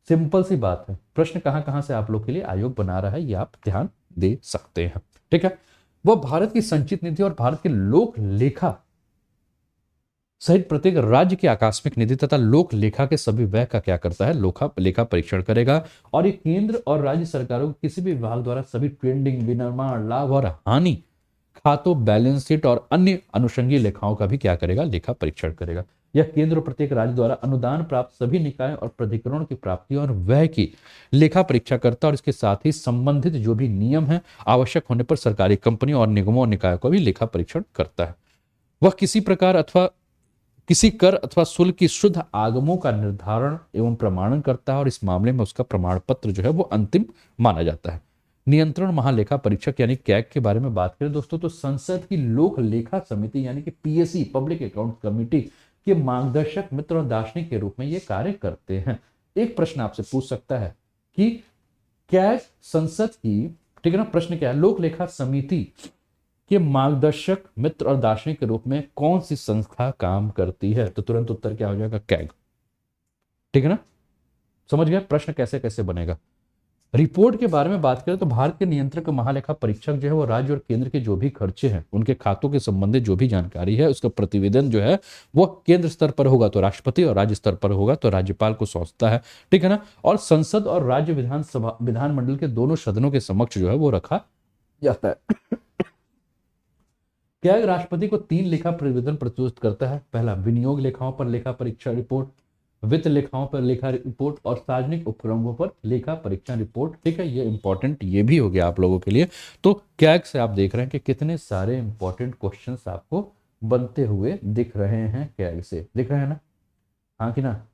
सिंपल सी बात है। प्रश्न कहां कहां से आप लोग के लिए आयोग बना रहा है ये आप ध्यान दे सकते हैं, ठीक है। वह भारत की संचित निधि और भारत के लोक लेखा सहित प्रत्येक राज्य की आकस्मिक निधि तथा लोक लेखा के सभी व्यय का क्या करता है, लोखा लेखा परीक्षण करेगा। और ये केंद्र और राज्य सरकारों के किसी भी विभाग द्वारा सभी ट्रेंडिंग, विनिर्माण, लाभ और हानि खातों, बैलेंस शीट और अन्य अनुषंगी लेखाओं का भी क्या करेगा, लेखा परीक्षण करेगा। यह केंद्र और प्रत्येक राज्य द्वारा अनुदान प्राप्त सभी निकाय और प्राधिकरणों की प्राप्ति और व्यय की लेखा परीक्षा करता है, और इसके साथ ही संबंधित जो भी नियम है, आवश्यक होने पर सरकारी कंपनियों और निगमों और निकायों का भी लेखा परीक्षण करता है। वह किसी प्रकार अथवा किसी कर अथवा शुल्क की शुद्ध आगमों का निर्धारण एवं प्रमाणन करता है, और इस मामले में उसका प्रमाण पत्र जो है वो अंतिम माना जाता है। नियंत्रण महालेखा परीक्षक यानी कैग के बारे में बात करें दोस्तों, तो संसद की लोक लेखा समिति यानी कि पीएससी, पब्लिक अकाउंट कमेटी के मार्गदर्शक, मित्र और दार्शनिक के रूप में ये कार्य करते हैं। एक प्रश्न आपसे पूछ सकता है कि कैग संसद की, ठीक है ना, प्रश्न क्या है, लोक लेखा समिति के मार्गदर्शक, मित्र और दार्शनिक के रूप में कौन सी संस्था काम करती है, तो तुरंत उत्तर क्या हो जाएगा, कैग। ठीक है ना, समझ गए प्रश्न कैसे कैसे बनेगा। रिपोर्ट के बारे में बात करें तो भारत के नियंत्रक महालेखा परीक्षक जो है वो राज्य और केंद्र के जो भी खर्चे हैं, उनके खातों के संबंधित जो भी जानकारी है, उसका प्रतिवेदन जो है वो केंद्र स्तर पर होगा तो राष्ट्रपति, और राज्य स्तर पर होगा तो राज्यपाल को सौंपता है। ठीक है ना, और संसद और राज्य विधानसभा, विधानमंडल के दोनों सदनों के समक्ष जो है वो रखा जाता है। क्या राष्ट्रपति को 3 लेखा प्रतिवेदन प्रस्तुत करता है। पहला, विनियोग लेखाओं पर लेखा परीक्षा रिपोर्ट, वित्त लेखाओं पर लेखा रिपोर्ट और सार्वजनिक उपक्रमों पर लेखा परीक्षा रिपोर्ट। ठीक है, ये इंपॉर्टेंट ये भी हो गया आप लोगों के लिए। तो कैग से आप देख रहे हैं कि कितने सारे इंपॉर्टेंट क्वेश्चंस आपको बनते हुए दिख रहे हैं, कैग से दिख रहे हैं ना, हाँ कि ना,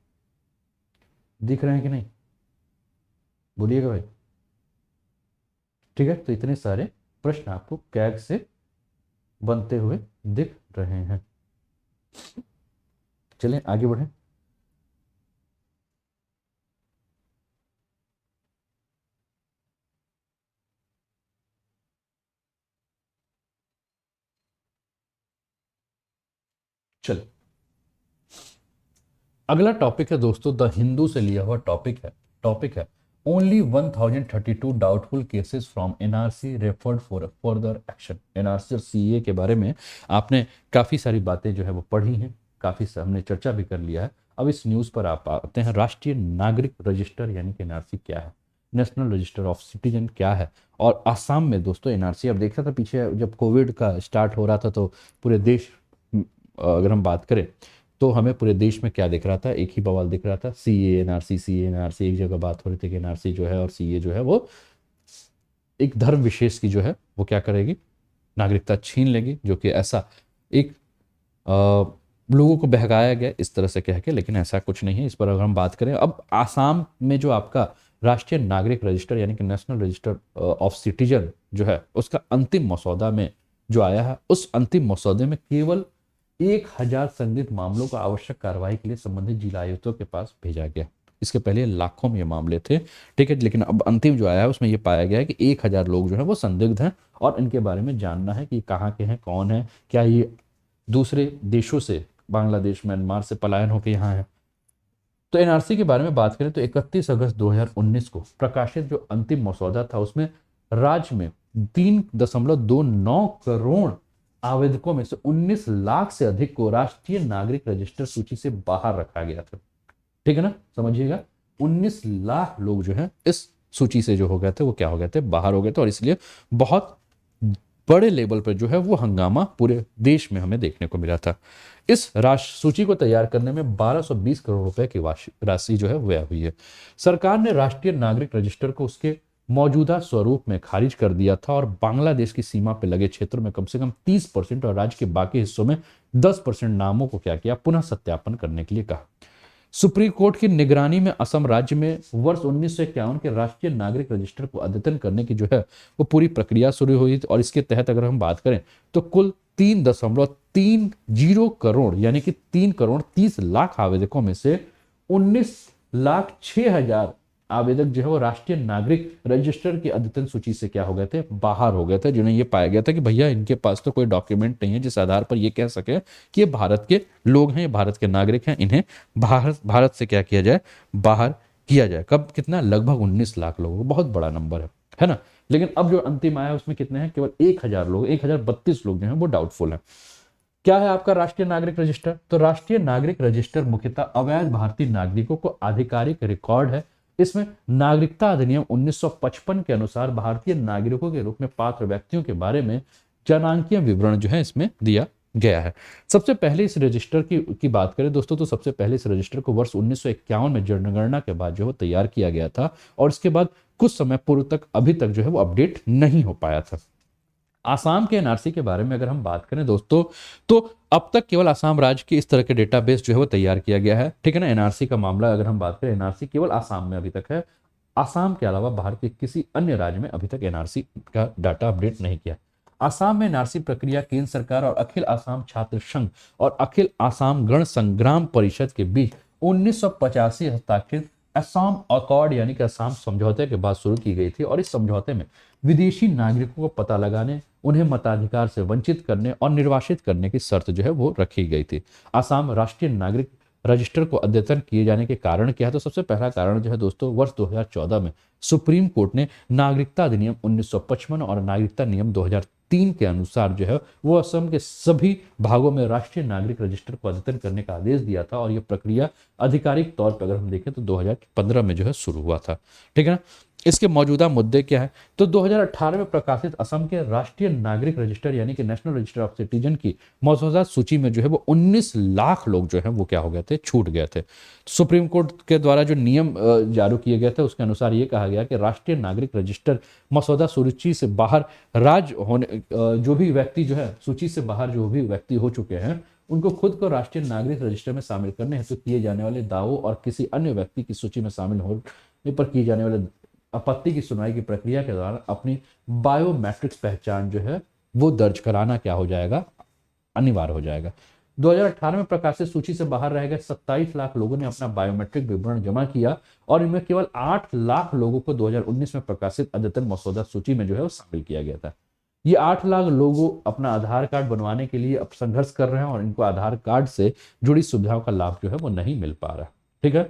दिख रहे हैं कि नहीं, बोलिएगा भाई। ठीक है, तो इतने सारे प्रश्न आपको कैग से बनते हुए दिख रहे हैं। चलें आगे बढ़ें। चल, अगला टॉपिक है दोस्तों, द हिंदू से लिया हुआ टॉपिक है only 1032 doubtful cases from NRC referred for further action. NRC और सीए के बारे में आपने काफ़ी सारी बातें जो है वो पढ़ी हैं, काफ़ी हमने चर्चा भी कर लिया है। अब इस न्यूज़ पर आप आते हैं, राष्ट्रीय नागरिक रजिस्टर यानी कि एनआरसी क्या है, नेशनल रजिस्टर ऑफ सिटीजन क्या है। और आसाम में दोस्तों एनआरसी, अब देखा था पीछे जब कोविड का स्टार्ट हो रहा था तो पूरे देश, अगर हम बात करें तो हमें पूरे देश में क्या दिख रहा था, एक ही बवाल दिख रहा था, सी ए एन आर सी, एक जगह बात हो रही थी कि एनआरसी जो है और सी ए जो है वो एक धर्म विशेष की जो है वो क्या करेगी, नागरिकता छीन लेगी, जो कि ऐसा एक लोगों को बहकाया गया इस तरह से कह के, लेकिन ऐसा कुछ नहीं है। इस पर अगर हम बात करें, अब आसाम में जो आपका राष्ट्रीय नागरिक रजिस्टर यानी कि नेशनल रजिस्टर ऑफ सिटीजन जो है, उसका अंतिम मसौदा में जो आया है, उस अंतिम मसौदे में केवल 1000 संदिग्ध मामलों को आवश्यक कार्रवाई के लिए संबंधित जिला आयुक्तों के पास भेजा गया। इसके पहले लाखों में ये मामले थे। ठीक है, लेकिन अब अंतिम जो आया है उसमें ये पाया गया है कि 1000 लोग जो है वो संदिग्ध हैं, और इनके बारे में जानना है कि कहाँ के हैं, कौन है, क्या ये दूसरे देशों से, बांग्लादेश, म्यांमार से पलायन होकर यहाँ है। तो एनआरसी के बारे में बात करें तो 31 अगस्त 2019 को प्रकाशित जो अंतिम मसौदा था उसमें राज्य में 3.29 करोड़ आवेदकों में से 19 लाख से अधिक को राष्ट्रीय नागरिक रजिस्टर सूची से बाहर रखा गया था। ठीक है ना, समझिएगा, 19 लाख लोग जो है इस सूची से जो हो गए थे वो क्या हो गए थे, बाहर हो गए थे, और इसलिए बहुत बड़े लेवल पर जो है वो हंगामा पूरे देश में हमें देखने को मिला था। इस राशि सूची को तैयार करने में 1220 करोड़ रुपए की राशि जो है व्यय हुई है। सरकार ने राष्ट्रीय नागरिक रजिस्टर को उसके मौजूदा स्वरूप में खारिज कर दिया था, और बांग्लादेश की सीमा पर लगे क्षेत्रों में कम से कम 30% और राज्य के बाकी हिस्सों में 10% नामों को क्या किया, पुनः सत्यापन करने के लिए कहा। सुप्रीम कोर्ट की निगरानी में असम राज्य में वर्ष 1951 के राष्ट्रीय नागरिक रजिस्टर को अद्यतन करने की जो है वो पूरी प्रक्रिया शुरू हुई, और इसके तहत अगर हम बात करें तो कुल 3.30 करोड़ यानी कि 3 करोड़ 30 लाख आवेदकों में से 19,06,000 आवेदक जो है वो राष्ट्रीय नागरिक रजिस्टर की अद्यतन सूची से क्या हो गए थे, बाहर हो गए थे, जिन्हें ये पाया गया था कि भैया इनके पास तो कोई डॉक्यूमेंट नहीं है जिस आधार पर ये कह सके कि ये भारत के लोग हैं, ये भारत के नागरिक हैं, इन्हें भारत से क्या किया जाए, बाहर किया जाए। कब, कितना, लगभग 19 लाख लोगों, बहुत बड़ा नंबर है ना। लेकिन अब जो अंतिम आया उसमें कितने हैं, केवल 1000 लोग, 1032 लोग जो हैं वो डाउटफुल हैं। क्या है आपका राष्ट्रीय नागरिक रजिस्टर? तो राष्ट्रीय नागरिक रजिस्टर मुख्यतः अवैध भारतीय नागरिकों को आधिकारिक रिकॉर्ड है। इसमें नागरिकता अधिनियम 1955 के अनुसार भारतीय नागरिकों के रूप में पात्र व्यक्तियों के बारे में जनांकीय विवरण जो है इसमें दिया गया है। सबसे पहले इस रजिस्टर की बात करें दोस्तों, तो सबसे पहले इस रजिस्टर को वर्ष 1951 में जनगणना के बाद जो है तैयार किया गया था, और इसके बाद कुछ समय पूर्व तक अभी तक जो है वो अपडेट नहीं हो पाया था। आसाम के एनआरसी के बारे में अगर हम बात करें दोस्तों, तो अब तक केवल आसाम राज्य के इस तरह के डेटाबेस जो है वो तैयार किया गया है, ठीक है ना। एनआरसी का मामला अगर हम बात करें, एनआरसी केवल आसाम में अभी तक है। आसाम के अलावा भारत के किसी अन्य राज्य में अभी तक एनआरसी का डाटा अपडेट नहीं किया। आसाम में एनआरसी प्रक्रिया केंद्र सरकार और अखिल आसाम छात्र संघ और अखिल आसाम गण संग्राम परिषद के बीच 1985 हस्ताक्षरित असम अकॉर्ड यानी कि असम समझौते के बाद शुरू की गई थी, और इस समझौते में विदेशी नागरिकों को पता लगाने, उन्हें मताधिकार से वंचित करने और निर्वासित करने की शर्त जो है वो रखी गई थी। आसाम राष्ट्रीय नागरिक रजिस्टर को अद्यतन किए जाने के कारण क्या है? तो सबसे पहला कारण जो है दोस्तों, वर्ष 2014 में सुप्रीम कोर्ट ने नागरिकता अधिनियम 1955 और नागरिकता नियम 2003 के अनुसार जो है वो असम के सभी भागों में राष्ट्रीय नागरिक रजिस्टर को अद्यतन करने का आदेश दिया था, और यह प्रक्रिया आधिकारिक तौर पर अगर हम देखें तो 2015 में जो है शुरू हुआ था, ठीक है ना। इसके मौजूदा मुद्दे क्या है? तो 2018 में प्रकाशित असम के राष्ट्रीय नागरिक रजिस्टर यानी कि नेशनल रजिस्टर ऑफ सिटीजन की मौजूदा सूची में जो है वो 19 लाख लोग जो है वो क्या हो गए थे, छूट गए थे। सुप्रीम कोर्ट के द्वारा जो नियम जारी किए गए थे उसके अनुसार ये कहा गया कि राष्ट्रीय नागरिक रजिस्टर मसौदा सूची से बाहर राज्य होने जो भी व्यक्ति जो है सूची से बाहर जो भी व्यक्ति हो चुके हैं, उनको खुद को राष्ट्रीय नागरिक रजिस्टर में शामिल करने हेतु किए जाने वाले दावों और किसी अन्य व्यक्ति की सूची में शामिल होने पर किए जाने वाले आपत्ति की सुनवाई की प्रक्रिया के दौरान अपनी बायोमेट्रिक्स पहचान जो है वो दर्ज कराना क्या हो जाएगा, अनिवार्य हो जाएगा। 2018 में प्रकाशित सूची से बाहर रह गए 27 लाख लोगों ने अपना बायोमेट्रिक विवरण जमा किया, और इनमें केवल 8 लाख लोगों को 2019 में प्रकाशित अद्यतन मसौदा सूची में जो है वो शामिल किया गया था। ये 8 लाख लोगों अपना आधार कार्ड बनवाने के लिए अब संघर्ष कर रहे हैं, और इनको आधार कार्ड से जुड़ी सुविधाओं का लाभ जो है वो नहीं मिल पा रहा, ठीक है।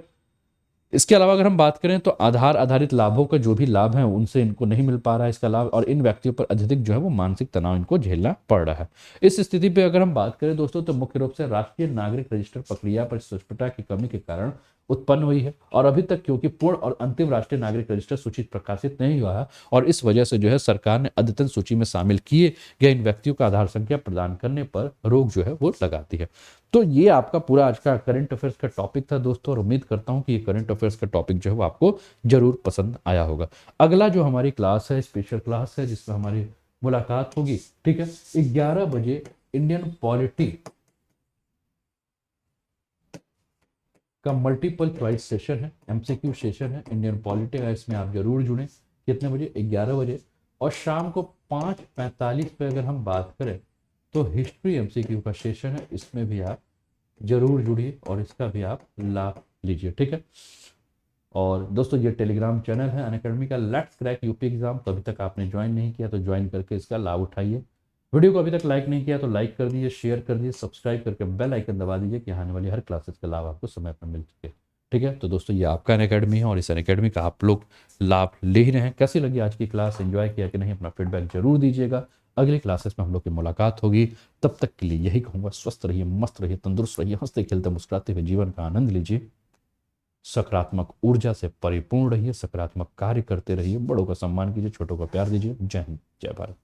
इसके अलावा अगर हम बात करें तो आधार आधारित लाभों का जो भी लाभ है उनसे इनको नहीं मिल पा रहा है इसका लाभ, और इन व्यक्तियों पर अत्यधिक जो है वो मानसिक तनाव इनको झेलना पड़ रहा है। इस स्थिति पे अगर हम बात करें दोस्तों, तो मुख्य रूप से राष्ट्रीय नागरिक रजिस्टर प्रक्रिया पर स्पष्टता की कमी के कारण उत्पन्न हुई है, और अभी तक क्योंकि पूर्ण और अंतिम राष्ट्रीय नागरिक रजिस्टर सूची प्रकाशित नहीं हुआ है, और इस वजह से जो है सरकार ने अद्यतन सूची में शामिल किए गए इन व्यक्तियों का आधार संख्या प्रदान करने पर रोक जो है वो लगाती है। तो ये आपका पूरा आज का करंट अफेयर्स का टॉपिक था दोस्तों, और उम्मीद करता हूं कि ये करंट अफेयर्स का टॉपिक जो है वो आपको जरूर पसंद आया होगा। अगला जो हमारी क्लास है स्पेशल क्लास है जिसमें हमारी मुलाकात होगी, ठीक है, 11 बजे इंडियन पॉलिटी का मल्टीपल चॉइस सेशन है, एमसीक्यू सेशन है इंडियन पॉलिटी का। इसमें आप जरूर जुड़ें। कितने बजे? 11 बजे। और शाम को 5:45 पे अगर हम बात करें तो हिस्ट्री एमसीक्यू का सेशन है, इसमें भी आप जरूर जुड़िए और इसका भी आप लाभ लीजिए, ठीक है। और दोस्तों ये टेलीग्राम चैनल है अनअकैडमी का, लेट्स क्रैक यूपी एग्जाम, तो अभी तक आपने ज्वाइन नहीं किया तो ज्वाइन करके इसका लाभ उठाइए। वीडियो को अभी तक लाइक नहीं किया तो लाइक कर दीजिए, शेयर कर दीजिए, सब्सक्राइब करके बेल आइकन दबा दीजिए कि आने वाली हर क्लासेस का लाभ आपको समय पर मिल सके, ठीक है। तो दोस्तों ये आपका अनअकैडमी है और इस अनअकैडमी का आप लोग लाभ ले ही रहे हैं। कैसी लगी आज की क्लास, एंजॉय किया कि नहीं, अपना फीडबैक जरूर दीजिएगा। अगली क्लासेस में हम लोग की मुलाकात होगी, तब तक के लिए यही कहूँगा, स्वस्थ रहिए, मस्त रहिए, तंदुरुस्त रहिए, हंसते खेलते मुस्कुराते हुए जीवन का आनंद लीजिए, सकारात्मक ऊर्जा से परिपूर्ण रहिए, सकारात्मक कार्य करते रहिए, बड़ों का सम्मान कीजिए, छोटों का प्यार दीजिए। जय हिंद, जय भारत।